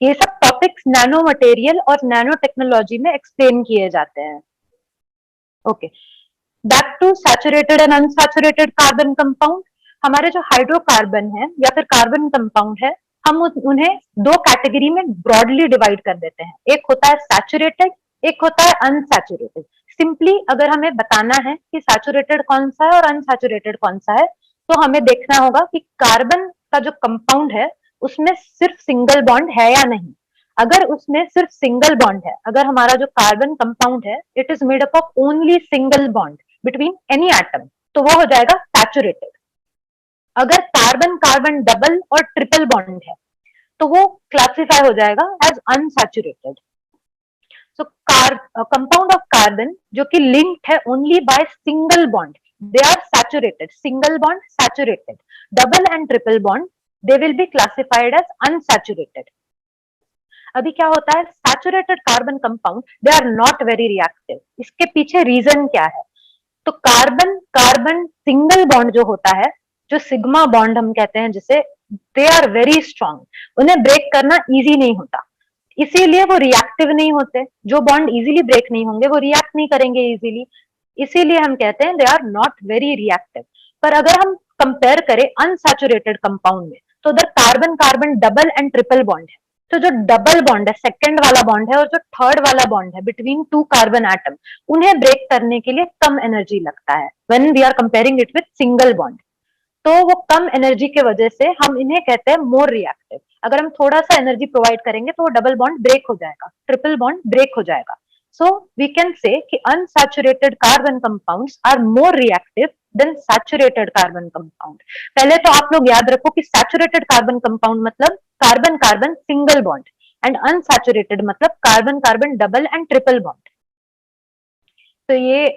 ये सब टॉपिक्स नैनो मटेरियल और नैनो टेक्नोलॉजी में एक्सप्लेन किए जाते हैं। Okay, back to saturated and unsaturated carbon compound. हमारे जो हाइड्रोकार्बन है या फिर कार्बन कंपाउंड है, हम उन्हें दो कैटेगरी में ब्रॉडली डिवाइड कर देते हैं। एक होता है सैचुरेटेड, एक होता है अनसैचुरेटेड। सिंपली अगर हमें बताना है कि सैचुरेटेड कौन सा है और अनसैचुरेटेड कौन सा है, तो हमें देखना होगा कि कार्बन का जो कंपाउंड है उसमें सिर्फ सिंगल बॉन्ड है या नहीं। अगर उसमें सिर्फ सिंगल बॉन्ड है, अगर हमारा जो कार्बन कंपाउंड है it is made up of only single bond between any atom, तो वो हो जाएगा सैचुरेटेड। अगर कार्बन कार्बन डबल और ट्रिपल बॉन्ड है तो वो क्लासिफाई हो जाएगा as unsaturated. So compound of carbon जो कि लिंक्ड है only by single bond, they are saturated, single bond saturated, double and triple bond they will be classified as unsaturated. अभी क्या होता है, saturated carbon compound they are not very reactive. इसके पीछे reason क्या है? तो कार्बन कार्बन सिंगल बॉन्ड जो होता है, जो सिग्मा बॉन्ड हम कहते हैं जिसे, दे आर वेरी स्ट्रॉन्ग, उन्हें ब्रेक करना इजी नहीं होता, इसीलिए वो रिएक्टिव नहीं होते। जो बॉन्ड इजीली ब्रेक नहीं होंगे वो रिएक्ट नहीं करेंगे इजीली, इसीलिए हम कहते हैं they are not very reactive. पर अगर हम कंपेयर करें अनसैचुरेटेड कंपाउंड में, तो उधर carbon carbon double and triple bond है। तो जो डबल बॉन्ड है, सेकंड वाला बॉन्ड है, और जो थर्ड वाला बॉन्ड है बिटवीन टू कार्बन एटम, उन्हें ब्रेक करने के लिए कम एनर्जी लगता है when we are comparing it with single bond. तो वो कम एनर्जी के वजह से हम इन्हें कहते हैं मोर रिएक्टिव। अगर हम थोड़ा सा एनर्जी प्रोवाइड करेंगे तो वो डबल बॉन्ड ब्रेक हो जाएगा, ट्रिपल बॉन्ड ब्रेक हो जाएगा. सो वी कैन से कि unsaturated carbon compounds are more reactive than saturated carbon compound. पहले तो आप लोग याद रखो कि सैचुरेटेड कार्बन कंपाउंड मतलब carbon carbon single bond, and unsaturated मतलब carbon carbon double and triple bond. तो ये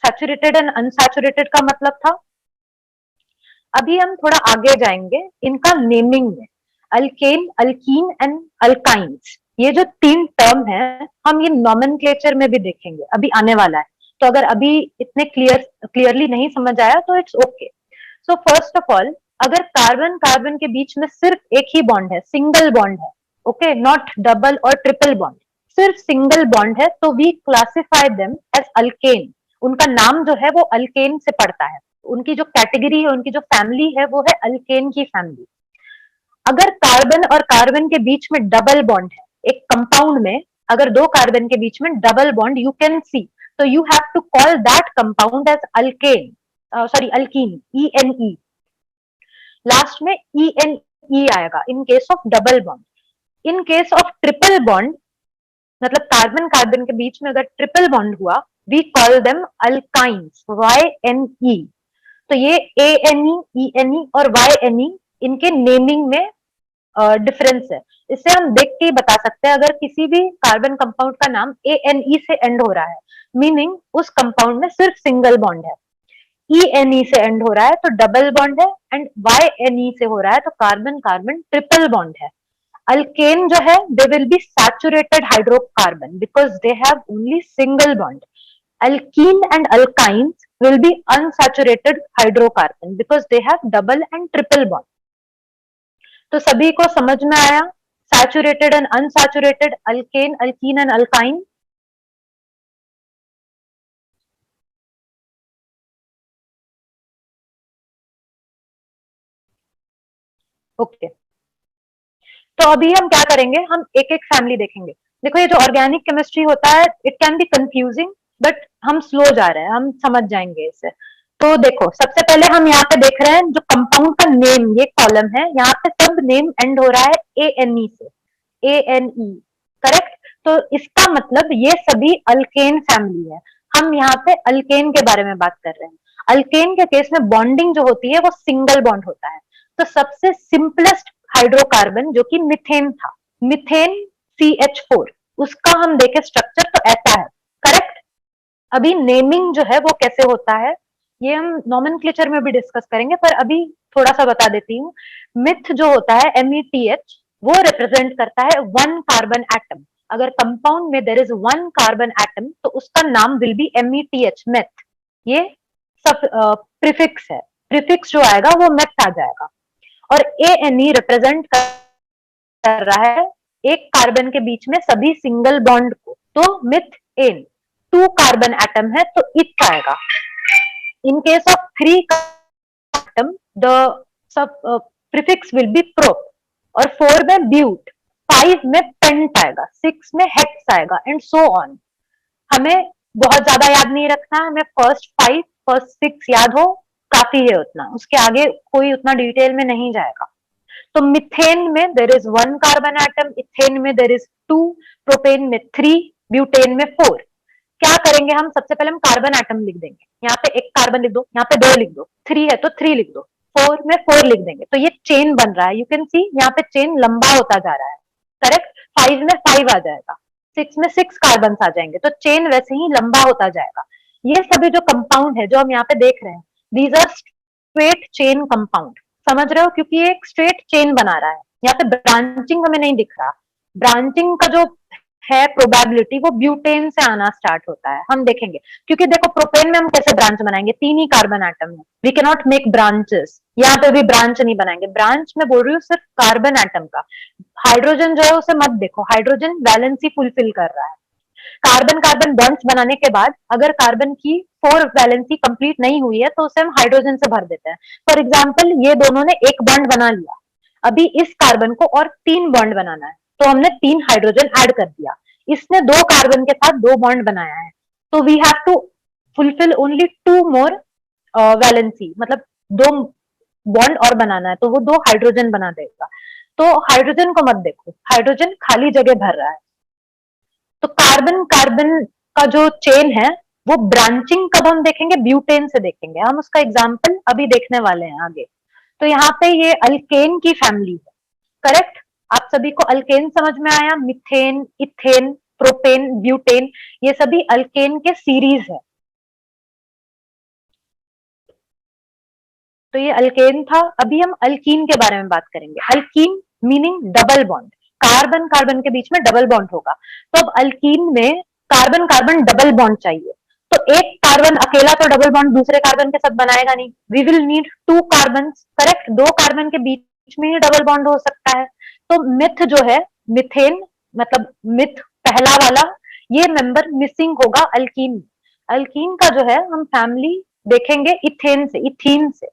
सैचुरेटेड एंड अनसैचुरेटेड का मतलब था. अभी हम थोड़ा आगे जाएंगे इनका नेमिंग में. अल्केन, अल्कीन एंड अल्काइंस, ये जो तीन टर्म है हम ये नॉमेनक्लेचर में भी देखेंगे, अभी आने वाला है. तो अगर अभी इतने क्लियरली नहीं समझ आया तो it's okay. So first of all, अगर कार्बन कार्बन के बीच में सिर्फ एक ही बॉन्ड है, सिंगल बॉन्ड है, ओके, नॉट डबल और ट्रिपल बॉन्ड, सिर्फ सिंगल बॉन्ड है, तो we classify them as alkane. उनका नाम जो है वो अल्केन से पड़ता है. उनकी जो कैटेगरी है, उनकी जो फैमिली है वो है अल्केन की फैमिली. अगर कार्बन और कार्बन के बीच में डबल बॉन्ड है एक कंपाउंड में, अगर दो कार्बन के बीच में double bond you can see, तो you have to call that compound as alkane, sorry alkene, ENE. Last में ENE आएगा in case of double bond. In case of triple bond, मतलब कार्बन कार्बन के बीच में अगर ट्रिपल बॉन्ड हुआ, we call them alkynes, YNE. तो ये ANE, ENE और YNE इनके नेमिंग में डिफरेंस है. इससे हम देख के ही बता सकते हैं, अगर किसी भी कार्बन कंपाउंड का नाम ANE से एंड हो रहा है, मीनिंग उस कंपाउंड में सिर्फ सिंगल बॉन्ड है. ENE से एंड हो रहा है तो डबल बॉन्ड है, एंड YNE से हो रहा है तो कार्बन कार्बन ट्रिपल बॉन्ड है. Alkane जो है, they will be saturated hydrocarbon because they have only single bond. Alkene and alkynes will be unsaturated hydrocarbon because they have double and triple bond. तो सभी को समझ में आया saturated and unsaturated, alkane, alkyne and alkyne? Okay. तो अभी हम क्या करेंगे, हम एक एक फैमिली देखेंगे. देखो ये जो ऑर्गेनिक केमिस्ट्री होता है, it can B confusing, but हम स्लो जा रहे हैं, हम समझ जाएंगे इसे. तो देखो सबसे पहले हम यहाँ पे देख रहे हैं जो कंपाउंड का नेम, ये कॉलम है, यहाँ पे सब नेम एंड हो रहा है ANE से, ANE, करेक्ट. तो इसका मतलब ये सभी अल्केन फैमिली है. हम यहाँ पे अल्केन के बारे में बात कर रहे हैं. अल्केन के केस में बॉन्डिंग जो होती है वो सिंगल बॉन्ड होता है. तो सबसे सिंपलेस्ट हाइड्रोकार्बन जो कि मिथेन था, मिथेन CH4, उसका हम देखे स्ट्रक्चर तो ऐसा है, करेक्ट. अभी नेमिंग जो है वो कैसे होता है ये हम नॉमेनक्लेचर में भी डिस्कस करेंगे, पर अभी थोड़ा सा बता देती हूँ. मिथ जो होता है METH, वो रिप्रेजेंट करता है वन कार्बन एटम. अगर कंपाउंड में there is one carbon atom तो उसका नाम विल बी METH, मेथ. ये सब प्रीफिक्स है, प्रीफिक्स जो आएगा वो मेथ आ जाएगा. और ANE रिप्रेजेंट कर रहा है एक कार्बन के बीच में सभी सिंगल बॉन्ड को, तो methane. Two carbon atom है तो इथ आएगा. In case of three atom the sub prefix will be prop, और 4 में ब्यूट, 5 में पेंट आएगा, 6 में हेक्स आएगा, एंड सो ऑन. हमें बहुत ज्यादा याद नहीं रखना, हमें फर्स्ट 5 फर्स्ट 6 याद हो काफी है उतना, उसके आगे कोई उतना डिटेल में नहीं जाएगा. तो मिथेन में there is one carbon atom, ethane में देर इज 2, प्रोपेन में 3, ब्यूटेन में 4. क्या करेंगे हम, सबसे पहले हम कार्बन एटम लिख देंगे. यहाँ पे एक कार्बन लिख दो, यहाँ पे 2 लिख दो, 3 है तो 3 लिख दो, 4 में 4 लिख देंगे. तो ये चेन बन रहा है, यू कैन सी यहाँ पे चेन लंबा होता जा रहा है, करेक्ट. 5 में 5 आ जाएगा, 6 में 6 कार्बन आ जाएंगे, तो चेन वैसे ही लंबा होता जाएगा. ये सभी जो कंपाउंड है जो हम यहाँ पे देख रहे हैं, these are straight chain compound. समझ रहे हो, क्योंकि ये एक स्ट्रेट चेन बना रहा है. यहाँ पे ब्रांचिंग हमें नहीं दिख रहा. ब्रांचिंग का जो है प्रोबेबिलिटी वो ब्यूटेन से आना स्टार्ट होता है, हम देखेंगे. क्योंकि देखो प्रोपेन में हम कैसे ब्रांच बनाएंगे, 3 ही कार्बन एटम है, we can not make branches. यहाँ पे भी ब्रांच नहीं बनाएंगे. ब्रांच में बोल रही हूँ सिर्फ कार्बन एटम का. हाइड्रोजन जो है उसे मत देखो, हाइड्रोजन वैलेंसी फुलफिल कर रहा है. कार्बन कार्बन बॉन्ड्स बनाने के बाद अगर कार्बन की 4 वैलेंसी कंप्लीट नहीं हुई है तो उसे हम हाइड्रोजन से भर देते हैं. फॉर एग्जाम्पल ये दोनों ने एक बॉन्ड बना लिया, अभी इस कार्बन को और 3 बॉन्ड बनाना है, तो हमने 3 हाइड्रोजन ऐड कर दिया. इसने 2 कार्बन के साथ 2 बॉन्ड बनाया है, तो we have to fulfil only 2 more valency, मतलब 2 बॉन्ड और बनाना है, तो वो 2 हाइड्रोजन बना देगा. तो हाइड्रोजन को मत देखो, हाइड्रोजन खाली जगह भर रहा है। तो कार्बन कार्बन का जो चेन है वो ब्रांचिंग कब हम देखेंगे, ब्यूटेन से देखेंगे। हम उसका एग्जाम्पल अभी देखने वाले हैं आगे। तो यहाँ पे ये अल्केन की फैमिली है, करेक्ट। आप सभी को अल्केन समझ में आया, मिथेन, इथेन, प्रोपेन, ब्यूटेन, ये सभी अल्केन के सीरीज है। तो ये अल्केन था। अभी हम अल्कीन के बारे में बात करेंगे। Alkyne meaning double bond, carbon carbon के बीच में डबल बॉन्ड होगा। तो अब अल्कीन में कार्बन कार्बन डबल बॉन्ड चाहिए। तो एक कार्बन अकेला तो डबल बॉन्ड दूसरे कार्बन के साथ बनाएगा नहीं, we will need two carbon, correct. दो कार्बन के बीच में ही डबल बॉन्ड हो सकता है। तो मिथ जो है, मिथेन मतलब मिथ पहला वाला, ये मेंबर मिसिंग होगा अल्कीन। अल्कीन का जो है हम फैमिली देखेंगे इथेन से, इथीन से।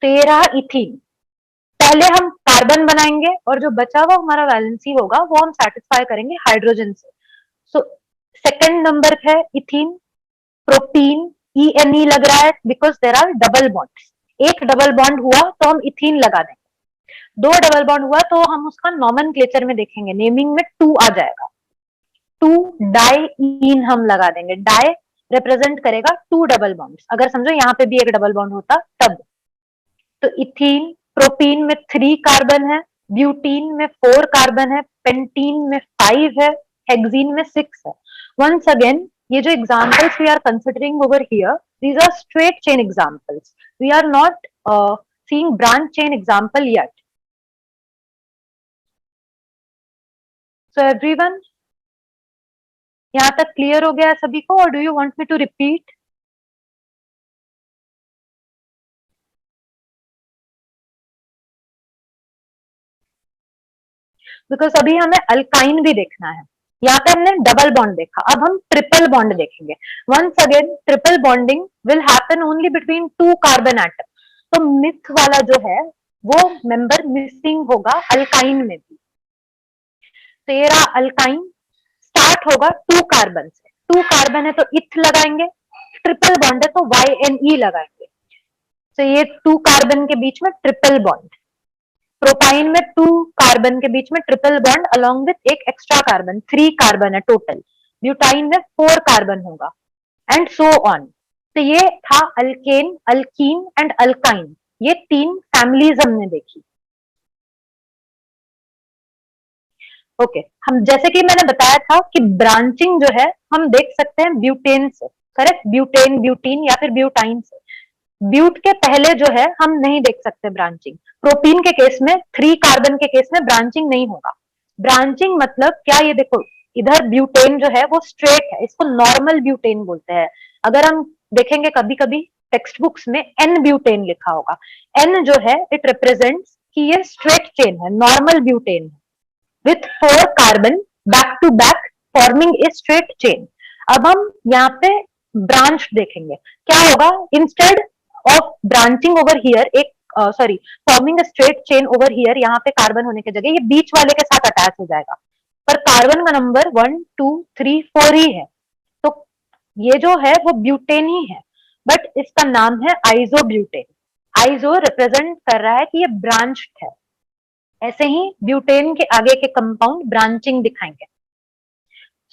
तेरह इथीन, पहले हम कार्बन बनाएंगे और जो बचा हुआ हमारा वैलेंसी होगा वो हम सेटिस्फाई करेंगे हाइड्रोजन से। सो सेकंड नंबर है ethene. Propene, E N E लग रहा है because there are double bond. एक डबल बॉन्ड हुआ तो हम इथीन लगा देंगे, दो डबल बॉन्ड हुआ तो हम उसका नॉमेनक्लेचर में देखेंगे, नेमिंग में टू आ जाएगा, टू डाई हम लगा देंगे। डाई रिप्रेजेंट करेगा टू डबल बॉन्ड्स। अगर समझो यहाँ पे भी एक डबल बॉन्ड होता तब। तो इथीन, प्रोपीन में थ्री कार्बन है, ब्यूटीन में फोर कार्बन है, पेंटीन में फाइव है, हेक्सीन में सिक्स है। वंस अगेन, ये जो examples we are considering over here, these are straight chain examples, we are not seeing branch chain example yet. So everyone, यहाँ तक क्लियर हो गया है सभी को, और do you want me to repeat? Because अभी हमें अल्काइन भी देखना है। यहाँ पे हमने डबल बॉन्ड देखा, अब हम ट्रिपल बॉन्ड देखेंगे। Once again, triple bonding will happen only between two carbon atom. तो मिथ वाला जो है वो मेंबर मिसिंग होगा अल्काइन में भी। तेरा अल्काइन स्टार्ट होगा टू कार्बन से। टू कार्बन है तो इथ लगाएंगे, ट्रिपल बॉन्ड है तो वाई एन ई लगाएंगे। तो ये टू कार्बन के बीच में ट्रिपल बॉन्ड। प्रोपाइन में टू कार्बन के बीच में ट्रिपल बॉन्ड अलोंग विथ एक एक्स्ट्रा कार्बन, थ्री कार्बन है टोटल। ब्यूटाइन में फोर कार्बन होगा, एंड सो ऑन। तो ये था अल्केन, अल्कीन एंड अल्काइन, ये तीन फैमिलीज हमने देखी। ओके, हम जैसे कि मैंने बताया था कि ब्रांचिंग जो है हम देख सकते हैं ब्यूटेन से, करेक्ट। ब्यूटेन, ब्यूटीन या फिर ब्यूटाइन से। ब्यूट के पहले जो है हम नहीं देख सकते ब्रांचिंग। प्रोटीन के केस में, थ्री कार्बन के केस में ब्रांचिंग नहीं होगा। ब्रांचिंग मतलब क्या, ये देखो इधर ब्यूटेन जो है वो स्ट्रेट है, इसको नॉर्मल ब्यूटेन बोलते हैं। अगर हम देखेंगे कभी कभी टेक्स्ट बुक्स में एन ब्यूटेन लिखा होगा। एन जो है इट रिप्रेजेंट्स कि ये स्ट्रेट चेन है, नॉर्मल ब्यूटेन है with four carbon back to back forming a straight chain. अब हम यहाँ पे ब्रांच देखेंगे, क्या होगा, instead of branching over here, एक sorry forming a straight chain over here, यहाँ पे कार्बन होने की जगह ये बीच वाले के साथ अटैच हो जाएगा। पर कार्बन का नंबर 1 2 3 4 ही है, तो ये जो है वो ब्यूटेन ही है, बट इसका नाम है आइजोब्यूटेन। आइजो रिप्रेजेंट कर रहा है कि ये ब्रांच्ड है। ऐसे ही ब्यूटेन के आगे के कंपाउंड ब्रांचिंग दिखाएंगे।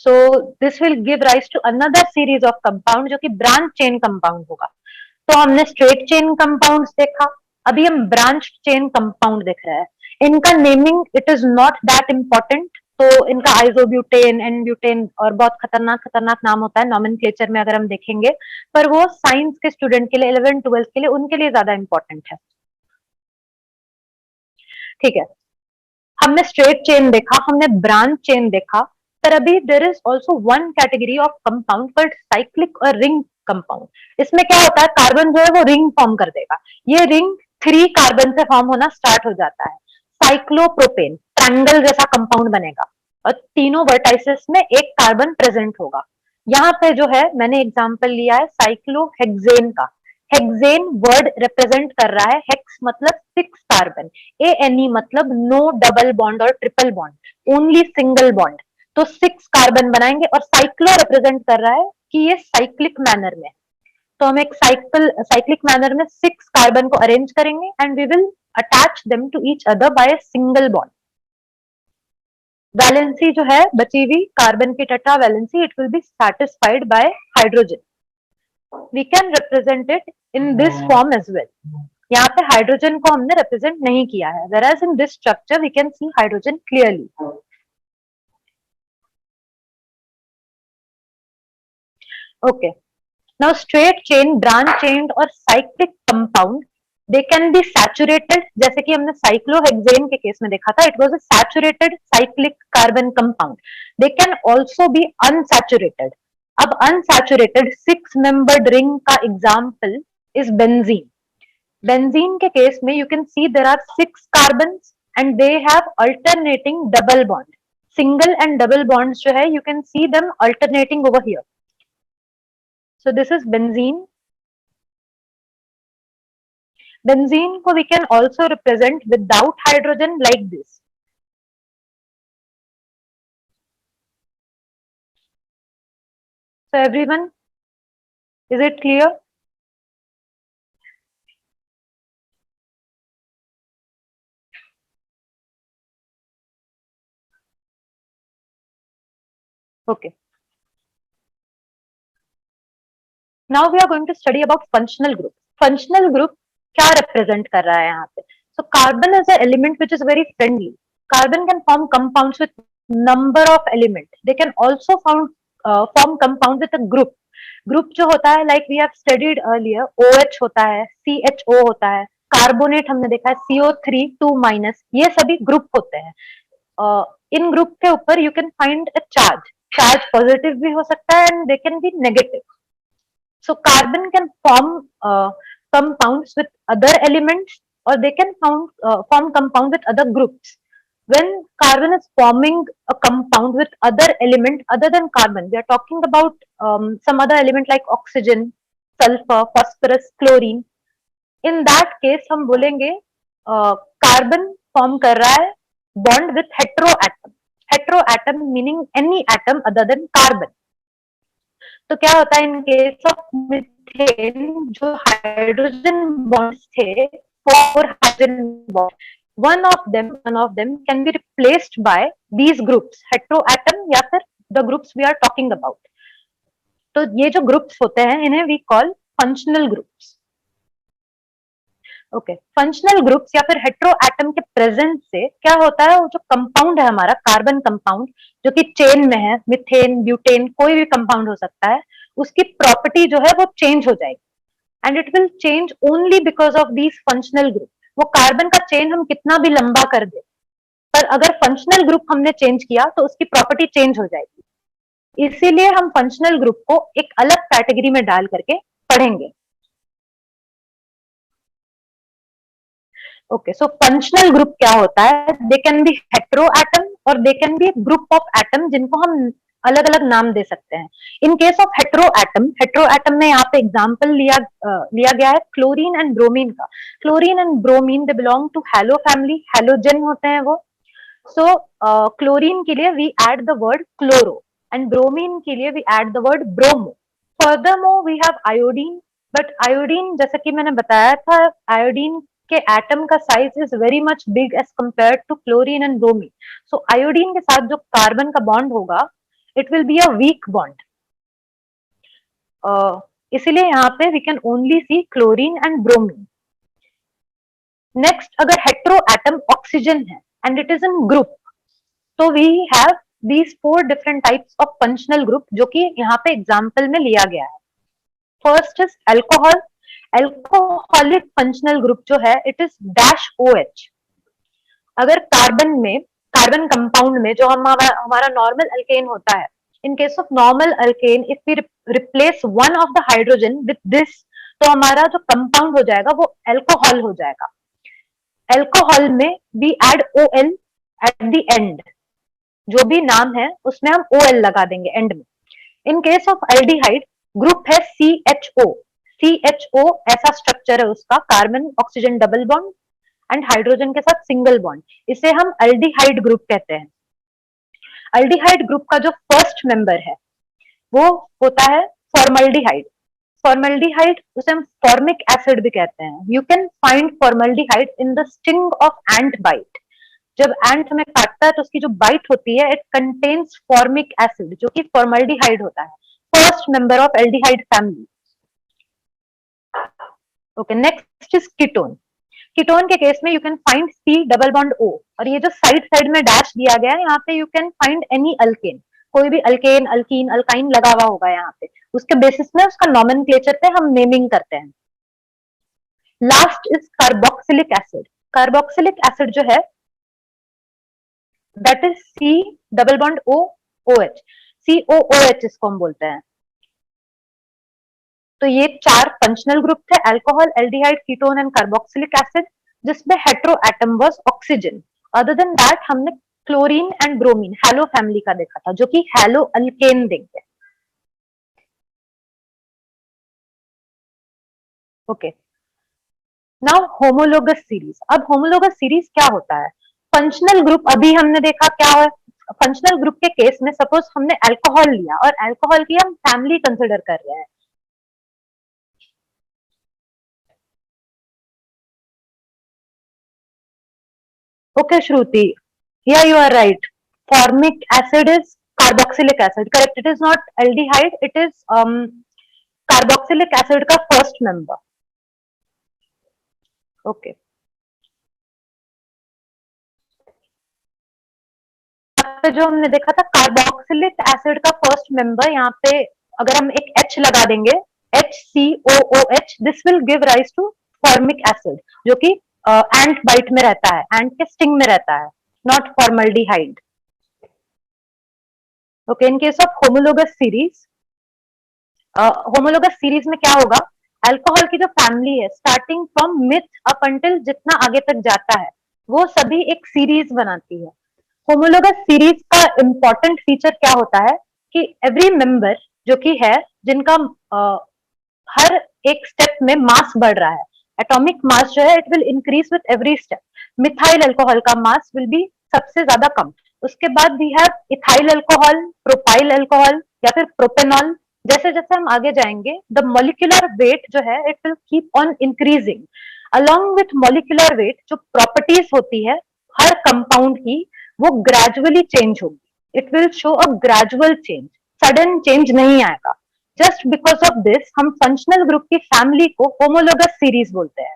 So this will give rise to another series of compound जो कि ब्रांच चेन कंपाउंड होगा। तो हमने स्ट्रेट चेन कंपाउंड्स देखा, अभी हम ब्रांच चेन कंपाउंड देख रहे हैं। इनका naming it is not that important, तो इनका आइजोब्यूटेन, एन ब्यूटेन और बहुत खतरनाक खतरनाक नाम होता है नॉमेनक्लेचर में अगर हम देखेंगे, पर वो साइंस के स्टूडेंट के लिए, 11th 12th के लिए, उनके लिए ज्यादा इंपॉर्टेंट है। ठीक है, हमने स्ट्रेट चेन देखा, हमने ब्रांच चेन देखा, पर अभी there is also one category of compound called cyclic और रिंग कंपाउंड। इसमें क्या होता है, कार्बन जो है वो रिंग फॉर्म कर देगा, ये रिंग थ्री कार्बन से फॉर्म होना स्टार्ट हो जाता है। साइक्लोप्रोपेन ट्रायंगल जैसा कंपाउंड बनेगा और तीनों वर्टाइसेस में एक कार्बन प्रेजेंट होगा। यहाँ पे जो है मैंने एग्जांपल लिया है साइक्लोहेक्सेन का। हेक्सेन वर्ड रिप्रेजेंट कर रहा है, हेक्स मतलब six carbon, A N E मतलब नो डबल बॉन्ड और triple bond, only single bond. तो सिक्स कार्बन बनाएंगे, और साइक्लो रिप्रेजेंट कर रहा है कि ये साइक्लिक मैनर में। तो हम एक साइक्लिक मैनर में सिक्स कार्बन को अरेंज करेंगे and we will attach them to each other by a single bond. Valency जो है बची हुई कार्बन की tetravalency, it will be satisfied by hydrogen. We can represent it in this form as well. यहाँ पे hydrogen को हमने represent नहीं किया है, whereas in this structure we can see hydrogen clearly. Okay. Now straight chain, branch chain और cyclic compound, they can be saturated. जैसे कि हमने cyclohexane के केस में देखा था, it was a saturated cyclic carbon compound. They can also be unsaturated. अब unsaturated 6-membered ring का example is benzene. Benzene के केस में you can see there are 6 carbons and they have alternating double bond. Single and double bonds जो है you can see them alternating over here. So this is benzene. Benzene ko we can also represent without hydrogen like this. So everyone, is it clear? Okay. Now we are going to study about functional group. Functional group क्या represent कर रहा है यहाँ पे? So carbon is an element which is very friendly. Carbon can form compounds with number of elements. They can also form compounds with a group. Group जो होता है like we have studied earlier, OH होता है, CHO होता है, carbonate हमने देखा है CO3 2-, ये सभी ग्रुप होते हैं. इन ग्रुप के ऊपर you can find a charge positive भी हो सकता है and they can be negative. So carbon can form compounds with other elements or they can form compounds with other groups. When carbon is forming a compound with other element other than carbon, we are talking about some other element like oxygen, sulfur, phosphorus, chlorine. In that case हम बोलेंगे carbon form कर रहा है bond with heteroatom. Heteroatom meaning any atom other than carbon. तो क्या होता है in case of methane जो हाइड्रोजन बॉन्ड्स थे, 4 hydrogen bond, one of them can be replaced by these groups, heteroatom या फिर the groups we are talking about. तो ये जो ग्रुप्स होते हैं इन्हें we call functional groups. Okay, functional groups या फिर हेटेरोएटम के प्रेजेंस से क्या होता है, वो जो कंपाउंड है हमारा कार्बन कंपाउंड जो कि चेन में है, मीथेन, ब्यूटेन, कोई भी कंपाउंड हो सकता है, उसकी प्रॉपर्टी जो है वो चेंज हो जाएगी and it will change only because of these functional group. वो कार्बन का चेन हम कितना भी लंबा कर दे, पर अगर फंक्शनल ग्रुप हमने चेंज किया तो उसकी प्रॉपर्टी चेंज हो जाएगी. इसीलिए हम फंक्शनल ग्रुप को एक अलग कैटेगरी में डाल करके पढ़ेंगे. ओके, सो फंक्शनल ग्रुप क्या होता है? दे कैन बी हेटेरोएटम और they can be group of atom जिनको हम अलग अलग नाम दे सकते हैं. इन केस ऑफ हेटेरोएटम में यहाँ पे एग्जांपल लिया गया है क्लोरीन एंड ब्रोमीन का. Chlorine and bromine they belong to halo family, halogen होते हैं वो. सो क्लोरीन के लिए we add the word chloro and bromine के लिए we add the word bromo. Furthermore we have iodine, but iodine जैसा कि मैंने बताया था, आयोडीन के एटम का size is very much big as compared to chlorine and bromine. So iodine के साथ जो कार्बन का बॉन्ड होगा it will be a weak bond. इसीलिए यहाँ पे we can only see chlorine and bromine. Next, अगर हेटेरो एटम ऑक्सीजन है and it is in group, तो we have these 4 different types of functional group जो कि यहाँ पे एग्जाम्पल में लिया गया है. First is alcohol. Alcoholic functional group जो है इट इज डैश OH. अगर कार्बन कंपाउंड में जो हमारा नॉर्मल अल्केन होता है, in case of normal alkane if we replace one of the hydrogen with this, तो हमारा जो कंपाउंड हो जाएगा वो एल्कोहल हो जाएगा. एल्कोहल में we add OL at the end. जो भी नाम है उसमें हम OL लगा देंगे एंड में. इन केस ऑफ एल्डिहाइड ग्रुप है CHO. CHO ऐसा स्ट्रक्चर है उसका, carbon oxygen double bond and hydrogen के साथ सिंगल बॉन्ड. इसे हम एल्डिहाइड ग्रुप कहते हैं. एल्डिहाइड ग्रुप का जो फर्स्ट मेंबर है वो होता है फॉर्मल्डिहाइड. फॉर्मल्डिहाइड उसे हम फॉर्मिक एसिड भी कहते हैं. You can find formaldehyde in the sting of ant bite. जब एंट हमें काटता है तो उसकी जो बाइट होती है, इट कंटेन्स फॉर्मिक एसिड जो कि फॉर्मल्डिहाइड होता है, first member of aldehyde family. Okay, next is ketone. Ketone के केस में you can find C double bond O, और ये जो साइड साइड में डैश दिया गया है यहाँ पे you can find any alkane. कोई भी अल्केन, अल्कीन, अल्काइन लगा हुआ होगा यहाँ पे, उसके बेसिस में उसका नॉमेनक्लेचर पे हम नेमिंग करते हैं. Last is carboxylic acid. Carboxylic acid जो है that is C double bond O O H, COOH इसको हम बोलते हैं. तो ये 4 फंक्शनल ग्रुप थे, alcohol, aldehyde, ketone and carboxylic acid, जिसमें hetero atom was oxygen. Other than that हमने chlorine and bromine halo family का देखा था, जो कि हैलो अल्केन देंगे. Okay, now homologous series. अब होमोलोगस सीरीज क्या होता है? फंक्शनल ग्रुप अभी हमने देखा क्या है. फंक्शनल ग्रुप के केस में सपोज हमने अल्कोहल लिया और अल्कोहल की हम फैमिली कंसिडर कर रहे हैं. Okay, Shruti. Yeah, you are right. Formic acid is carboxylic acid. Correct. It is not aldehyde. It is carboxylic acid का first member. Okay. यहाँ पे जो हमने देखा था कार्बोक्सिलिक एसिड का फर्स्ट मेंबर, यहाँ पे अगर हम एक H लगा देंगे, HCOOH, this will give rise to formic acid, जो कि एंट बाइट में रहता है, एंट के स्टिंग में रहता है, not formaldehyde. Okay, in case of homologous series, homologous series में क्या होगा? अल्कोहल की जो फैमिली है starting from myth up until जितना आगे तक जाता है, वो सभी एक सीरीज बनाती है. होमोलोगस सीरीज का इंपॉर्टेंट फीचर क्या होता है कि एवरी मेंबर जो कि है, जिनका हर एक स्टेप में मास बढ़ रहा है, एटॉमिक मास जो है it will increase with every step. Methyl alcohol का मास विल बी सबसे ज्यादा कम. उसके बाद we have ethyl alcohol, propyl alcohol या फिर प्रोपेनॉल. जैसे जैसे हम आगे जाएंगे द मॉलिक्यूलर वेट जो है it will keep on increasing. Along with molecular weight जो प्रॉपर्टीज होती है हर कंपाउंड की, वो ग्रेजुअली चेंज होगी. It will show a gradual change, sudden change नहीं आएगा. जस्ट बिकॉज ऑफ दिस हम फंक्शनल ग्रुप की फैमिली को होमोलोगस सीरीज बोलते हैं.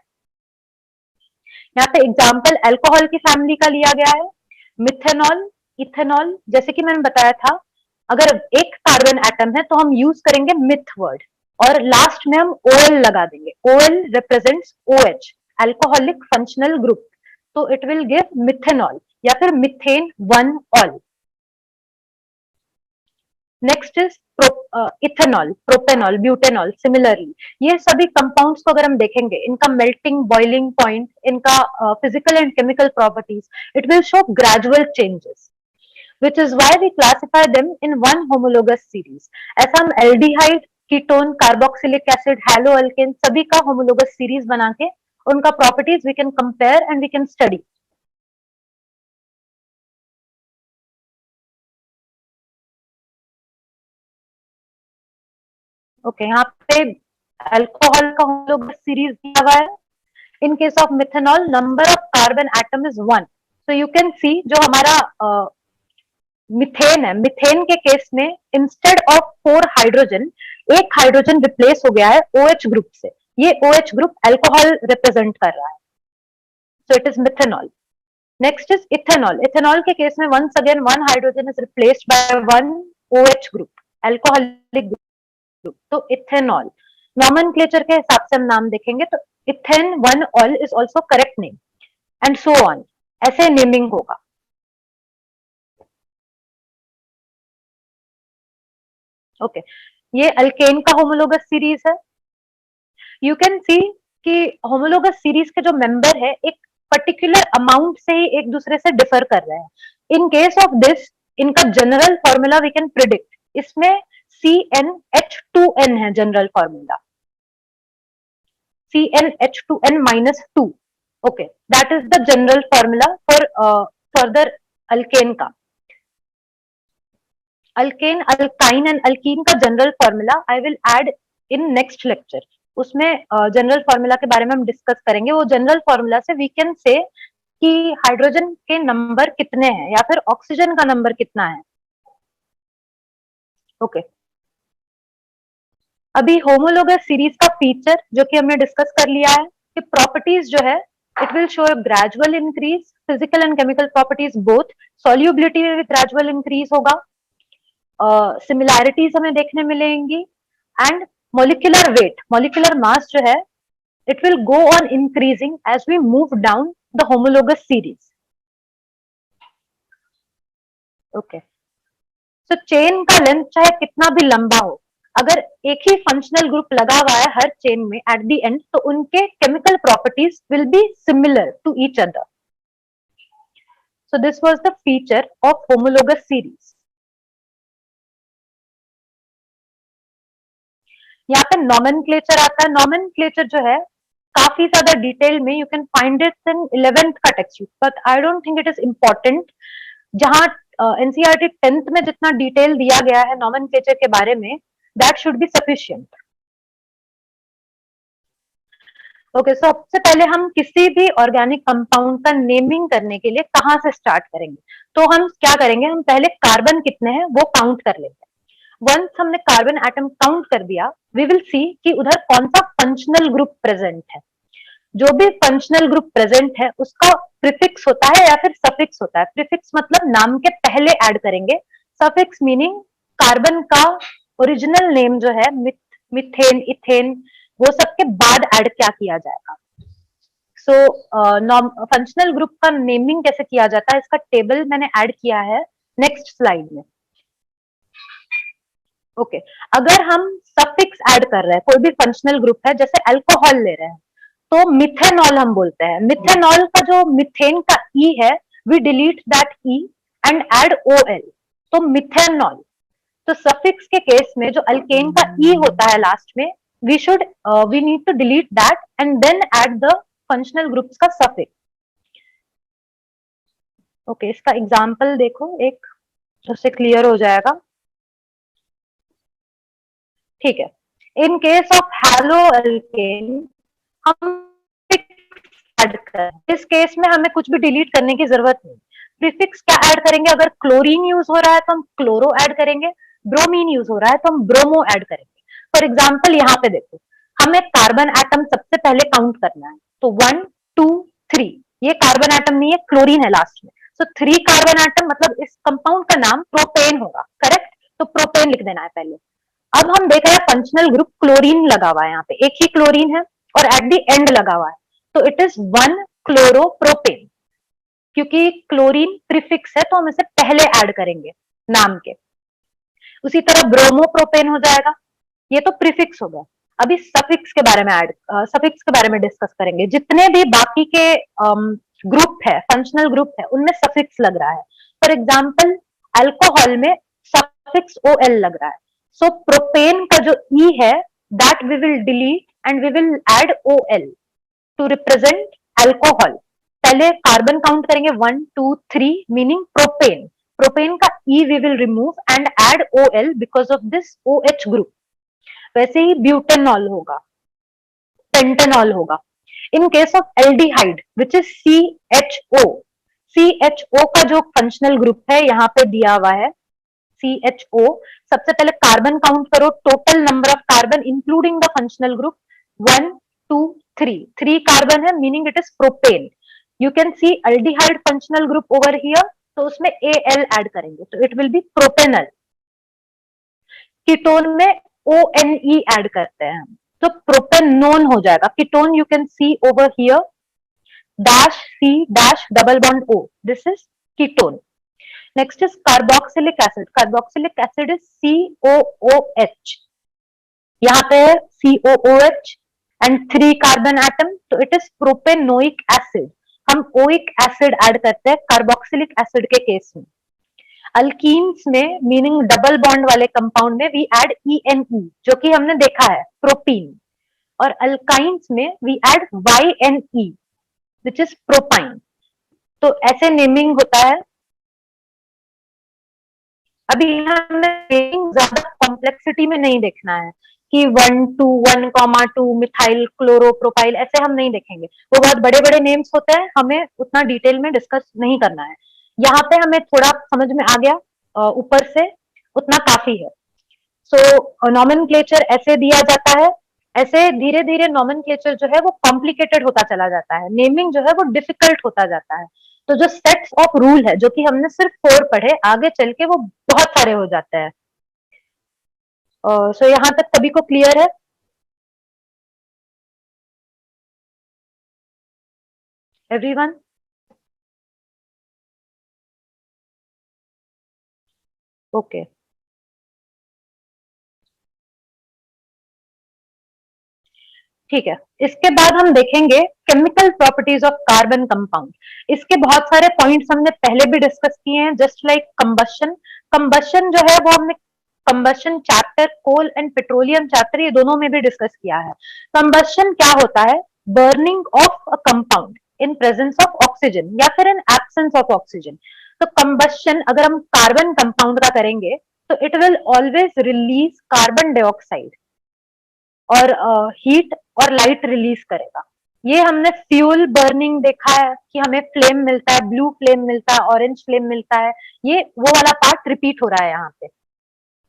यहाँ पे एग्जाम्पल अल्कोहल की फैमिली का लिया गया है, मिथेनॉल, इथेनॉल. जैसे कि मैंने बताया था, अगर एक कार्बन एटम है तो हम यूज करेंगे मिथ वर्ड और लास्ट में हम OL लगा देंगे. OL represents OH, alcoholic functional group, तो इट विल गिव मिथेनॉल या फिर methane 1 all. Next is ethanol, propanol, butanol. Similarly ये सभी कंपाउंड्स को अगर हम देखेंगे, इनका मेल्टिंग बॉइलिंग पॉइंट, इनका physical and chemical properties, it will show gradual changes, which is why we classify them in one homologous series. ऐसा हम aldehyde, ketone, carboxylic acid, halo alkane सभी का होमोलोगस सीरीज बना के उनका properties we can compare and we can study. Okay, यहाँ पे alcohol का होमोलोगस सीरीज दिया हुआ है. In case of methanol number of carbon atom is 1. so you can see जो हमारा मिथेन है, मिथेन के केस में इंस्टेड ऑफ 4 हाइड्रोजन, एक हाइड्रोजन रिप्लेस हो गया है OH ग्रुप से. ये OH ग्रुप अल्कोहल रिप्रेजेंट कर रहा है, so it is methanol. Next is ethanol. Ethanol के केस में once again 1 hydrogen is replaced by 1 OH group, alcoholic group, तो इथेनॉल. नॉमेनक्लेचर के हिसाब से हम नाम देखेंगे तो ethane 1 ol is also correct name and so on, ऐसे नेमिंग होगा. ओके, ये अल्केन का होमोलोगस सीरीज है. यू कैन सी कि होमोलोगस सीरीज के जो मेंबर है एक पर्टिकुलर अमाउंट से ही एक दूसरे से डिफर कर रहे हैं. इन केस ऑफ दिस इनका general formula we can predict. इसमें CnH2n है general formula, CnH2n-2. Okay, that is the general formula for further alkane का. अल्केन, अल्काइन एंड अल्कीन का general formula I will add in next lecture, उसमें general formula के बारे में हम discuss करेंगे। वो जनरल फॉर्मूला से वी कैन से कि हाइड्रोजन के नंबर कितने हैं या फिर ऑक्सीजन का नंबर कितना है। ओके, अभी होमोलोगस सीरीज का फीचर जो कि हमने डिस्कस कर लिया है कि प्रॉपर्टीज जो है it will show gradual increase, physical and chemical properties both, solubility में भी ग्रेजुअल इंक्रीज होगा, सिमिलैरिटीज हमें देखने मिलेंगी, and molecular weight, molecular mass जो है it will go on increasing as we move down the homologous series. Okay, so chain का length चाहे कितना भी लंबा हो, अगर एक ही फंक्शनल ग्रुप लगा हुआ है हर चेन में एट द एंड, तो उनके chemical properties will be similar to each other. So this was the feature of homologous series. यहाँ पे नॉमेनक्लेचर आता है. नॉमेनक्लेचर जो है काफी ज्यादा डिटेल में you can find it in 11th का text book, but I don't think it is important. जहां एनसीईआरटी 10th में जितना डिटेल दिया गया है नॉमेनक्लेचर के बारे में, that should be sufficient. Okay, सबसे पहले हम किसी भी ऑर्गेनिक कंपाउंड का नेमिंग करने के लिए कहां से स्टार्ट करेंगे? तो हम क्या करेंगे, हम पहले कार्बन कितने हैं वो काउंट कर लेंगे. वंस हमने कार्बन एटम काउंट कर दिया, वी विल सी कि उधर कौन सा फंक्शनल ग्रुप प्रेजेंट है. जो भी फंक्शनल ग्रुप प्रेजेंट है उसका प्रीफिक्स होता है या फिर सफिक्स होता है. प्रीफिक्स मतलब नाम के पहले ऐड करेंगे, सफिक्स मीनिंग कार्बन का ओरिजिनल नेम जो है मिथेन, इथेन, वो सब के बाद ऐड क्या किया जाएगा. सो फंक्शनल ग्रुप का नेमिंग कैसे किया जाता है इसका टेबल मैंने ऐड किया है नेक्स्ट स्लाइड में. ओके, अगर हम सफिक्स ऐड कर रहे हैं, कोई भी फंक्शनल ग्रुप है, जैसे अल्कोहल ले रहे हैं, तो मिथेनॉल हम बोलते हैं. मिथेनॉल का जो मिथेन का ई है, we delete that E and add OL, तो मिथेनॉल. तो सफिक्स के केस में जो अल्केन का ई होता है लास्ट में, we need to delete that and then add the functional groups का सफिक्स. ओके, इसका एग्जांपल देखो एक, उससे क्लियर हो जाएगा. ठीक है, in case of halo alkane हम ऐड कर, इस केस में हमें कुछ भी डिलीट करने की जरूरत नहीं. प्रीफिक्स क्या ऐड करेंगे, अगर क्लोरीन यूज हो रहा है तो हम क्लोरो ऐड करेंगे, ब्रोमीन यूज हो रहा है तो हम ब्रोमो ऐड करेंगे. फॉर एग्जाम्पल यहाँ पे देखो, हमें कार्बन एटम सबसे पहले काउंट करना है, तो 1 2 3, ये कार्बन एटम नहीं है, क्लोरीन है लास्ट में. सो 3 कार्बन एटम मतलब इस कंपाउंड का नाम प्रोपेन होगा, करेक्ट. तो प्रोपेन लिख देना है पहले. अब हम देख रहे हैं फंक्शनल ग्रुप क्लोरीन लगा हुआ है, यहाँ पे एक ही क्लोरीन है और एट द एंड लगा हुआ है, तो इट इज 1 क्लोरोप्रोपेन. क्योंकि क्लोरीन प्रीफिक्स है तो हम इसे पहले ऐड करेंगे नाम के. उसी तरह ब्रोमोप्रोपेन हो जाएगा, ये तो प्रीफिक्स हो गया. अभी सफिक्स के बारे में सफिक्स के बारे में डिस्कस करेंगे. जितने भी बाकी के ग्रुप है, फंक्शनल ग्रुप है, उनमें सफिक्स लग रहा है. फॉर एग्जाम्पल अल्कोहल में सफिक्स OL लग रहा है. सो प्रोपेन का जो ई है that we will delete and we will add OL to represent alcohol. पहले कार्बन काउंट करेंगे 1 2 3 मीनिंग प्रोपेन. प्रोपेन का E we will remove and add OL because of this OH group. वैसे ही butanol होगा, pentanol होगा. In case of aldehyde which is CHO, CHO का जो functional group है यहाँ पे दिया हुआ है CHO. सबसे पहले कार्बन काउंट करो, total number of carbon including the functional group 1 2 3, 3 carbon है meaning it is propane. You can see aldehyde functional group over here, तो उसमें AL ऐड करेंगे तो it will be propanal. Ketone में ONE add करते हैं तो प्रोपेनोन हो जाएगा. Ketone you can see over here dash C dash double bond O, this is ketone. Next is carboxylic acid. Carboxylic acid is COOH. यहाँ पे COOH and 3 carbon atom, तो it is propanoic acid. हम oic acid add करते हैं carboxylic acid के case में. Alkenes में meaning double bond वाले कंपाउंड में वी ऐड ENE जो कि हमने देखा है प्रोपीन. और अल्काइंस में we add YNE which is propyne. तो ऐसे नेमिंग होता है. अभी हमें ज्यादा कॉम्प्लेक्सिटी में नहीं देखना है, कि 1,2 मिथाइल क्लोरोप्रोपाइल, ऐसे हम नहीं देखेंगे, वो बहुत बड़े बड़े नेम्स होते हैं, हमें उतना डिटेल में डिस्कस नहीं करना है। यहाँ पे हमें थोड़ा समझ में आ गया ऊपर से, उतना काफी है। सो नॉमेनक्लेचर ऐसे दिया जाता है, ऐसे धीरे धीरे नॉमेनक्लेचर जो है वो कॉम्प्लिकेटेड होता चला जाता है, नेमिंग जो है वो डिफिकल्ट होता जाता है। तो जो सेट्स ऑफ रूल है, जो कि हमने सिर्फ 4 पढ़े, आगे चल के वो बहुत सारे हो जाते हैं। सो यहाँ तक सभी को क्लियर है? एवरीवन? ओके, ठीक है। इसके बाद हम देखेंगे chemical properties of carbon compound. इसके बहुत सारे पॉइंट्स हमने पहले भी डिस्कस किए हैं, जस्ट लाइक कंबशन। कंबशन जो है वो हमने combustion chapter, coal and petroleum chapter, ये दोनों में भी डिस्कस किया है। कंबशन क्या होता है? Burning of a compound in presence of oxygen या फिर इन एब्सेंस ऑफ ऑक्सीजन। तो कंबशन अगर हम कार्बन कंपाउंड का करेंगे तो it will always release carbon dioxide और हीट और लाइट रिलीज करेगा। ये हमने फ्यूल बर्निंग देखा है कि हमें फ्लेम मिलता है, ब्लू फ्लेम मिलता है, ऑरेंज फ्लेम मिलता है, ये वो वाला पार्ट रिपीट हो रहा है यहाँ पे।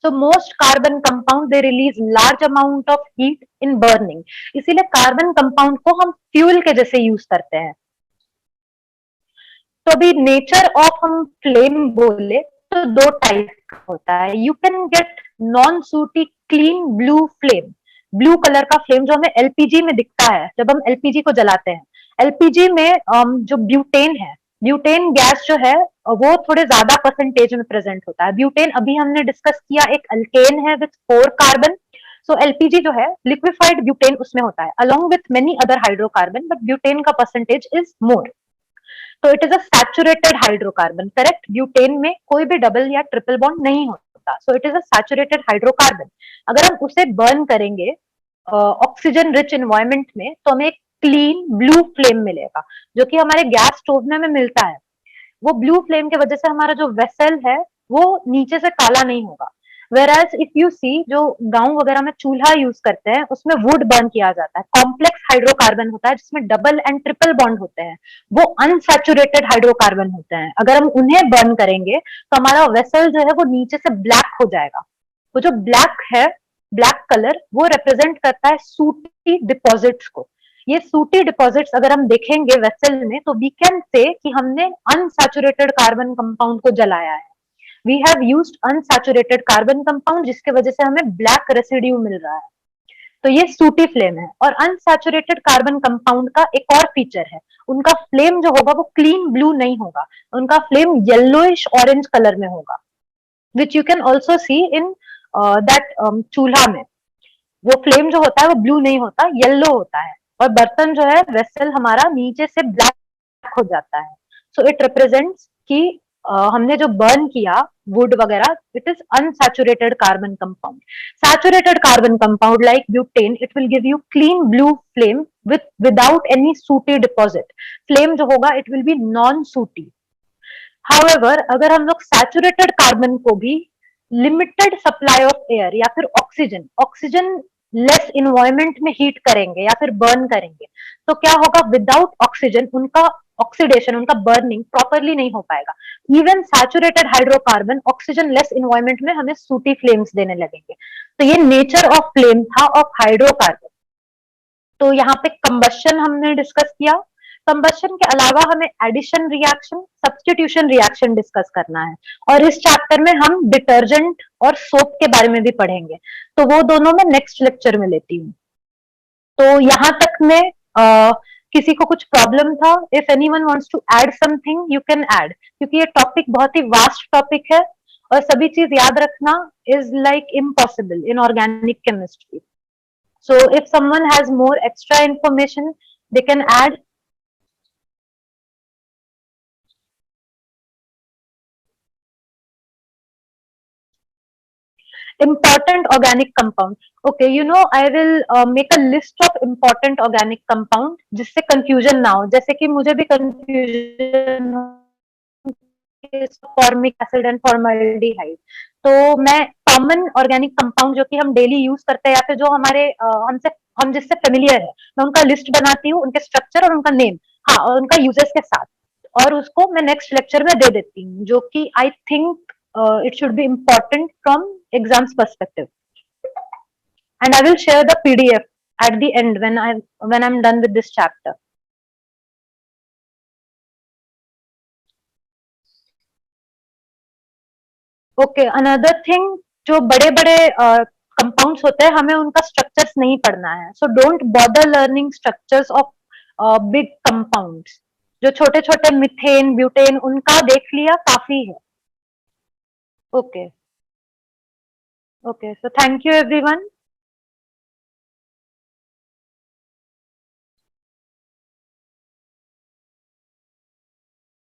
So most carbon compound they release large amount of heat in burning, इसीलिए कार्बन कंपाउंड को हम फ्यूल के जैसे यूज करते हैं। तो अभी नेचर ऑफ हम फ्लेम बोले तो दो टाइप का होता है। यू कैन गेट नॉन सूटी clean blue flame, blue colour का फ्लेम जो हमें एलपीजी में दिखता है जब हम एलपीजी को जलाते हैं। एलपीजी में जो ब्यूटेन है, ब्यूटेन गैस जो है वो थोड़े ज्यादा परसेंटेज में प्रेजेंट होता है। ब्यूटेन अभी हमने डिस्कस किया, एक अल्केन है विथ 4 कार्बन। सो एलपीजी जो है लिक्विफाइड ब्यूटेन उसमें होता है along with many other hydrocarbon, but butane का परसेंटेज इज मोर। तो it is a saturated hydrocarbon, correct. Butane में कोई भी डबल या ट्रिपल बॉन्ड नहीं होता, सो it is a saturated hydrocarbon. अगर हम उसे बर्न करेंगे ऑक्सीजन रिच एनवायरमेंट में तो हमें एक क्लीन ब्लू फ्लेम मिलेगा, जो कि हमारे गैस स्टोव में हमें मिलता है। वो ब्लू फ्लेम की वजह से हमारा जो वेसल है वो नीचे से काला नहीं होगा। वेराज इफ यू सी, जो गांव वगैरह में चूल्हा यूज करते हैं उसमें वुड बर्न किया जाता है, कॉम्प्लेक्स हाइड्रोकार्बन होता है जिसमें डबल एंड ट्रिपल बॉन्ड होते हैं, वो अनसैचुरेटेड हाइड्रोकार्बन होते हैं। अगर हम उन्हें बर्न करेंगे तो हमारा वेसल जो है वो नीचे से ब्लैक हो जाएगा। वो जो ब्लैक है, ब्लैक कलर, वो रिप्रेजेंट करता है सूटी डिपॉजिट्स को। ये सूटी डिपॉजिट्स अगर हम देखेंगे वेसल में तो वी कैन से कि हमने अनसैचुरेटेड कार्बन कंपाउंड को जलाया है। We have used unsaturated carbon compound, जिसकी वजह से हमें ब्लैक रेसिड्यू मिल रहा है। तो ये सूटी फ्लेम है। और अनसैचुरेटेड कार्बन कंपाउंड का एक और फीचर है, उनका फ्लेम जो होगा वो क्लीन ब्लू नहीं होगा, उनका फ्लेम येलोइश ऑरेंज कलर में होगा, which you can also C in that चूल्हा में। वो फ्लेम जो होता है वो ब्लू नहीं होता, येलो होता है, और बर्तन जो है वेसल हमारा नीचे से ब्लैक हो जाता है। सो इट रिप्रेजेंट्स कि हमने जो बर्न किया वुड वगैरह, it is unsaturated carbon compound. Saturated carbon compound like butane, it will give you clean blue flame without any सूटी डिपॉजिट। फ्लेम जो होगा इट विल बी नॉन सूटी। हाउएवर अगर हम लोग सैचुरेटेड कार्बन को भी लिमिटेड सप्लाई ऑफ एयर या फिर ऑक्सीजन ऑक्सीजन लेस इन्वायरमेंट में हीट करेंगे या फिर बर्न करेंगे, तो क्या होगा? विदाउट ऑक्सीजन उनका ऑक्सीडेशन, उनका बर्निंग प्रॉपरली नहीं हो पाएगा। Even saturated hydrocarbon oxygen less environment में हमें सूटी फ्लेम्स देने लगेंगे। तो ये नेचर ऑफ फ्लेम था ऑफ हाइड्रोकार्बन। तो यहाँ पे कंबशन हमने डिस्कस किया। कंबशन के अलावा हमें addition reaction, substitution reaction discuss करना है, और इस चैप्टर में हम डिटर्जेंट और सोप के बारे में भी पढ़ेंगे, तो वो दोनों मैं नेक्स्ट लेक्चर में लेती हूँ। तो यहाँ तक में किसी को कुछ प्रॉब्लम था? If anyone wants to add something you can add, क्योंकि ये टॉपिक बहुत ही वास्ट टॉपिक है और सभी चीज याद रखना is like impossible in organic chemistry. So if someone has more extra information, they can add. Important organic compound. Okay, you know, I will make a list of important organic compound जिससे confusion ना हो, जैसे कि मुझे भी confusion case formic acid and formaldehyde. तो मैं common organic compound जो कि हम डेली यूज करते हैं या फिर जो हमारे हम जिससे फेमिलियर है, मैं उनका लिस्ट बनाती हूँ, उनके स्ट्रक्चर और उनका नेम, हाँ, और उनका यूजेस के साथ, और उसको मैं नेक्स्ट लेक्चर में दे देती हूँ, जो कि I think it should be important from exams perspective, and I will share the PDF at the end when I'm done with this chapter. Okay, another thing, जो बड़े बड़े कंपाउंड्स होते हैं हमें उनका स्ट्रक्चर्स नहीं पढ़ना है, so don't bother learning structures of big compounds. जो छोटे छोटे मिथेन ब्यूटेन उनका देख लिया काफी है. Okay, okay, so thank you everyone.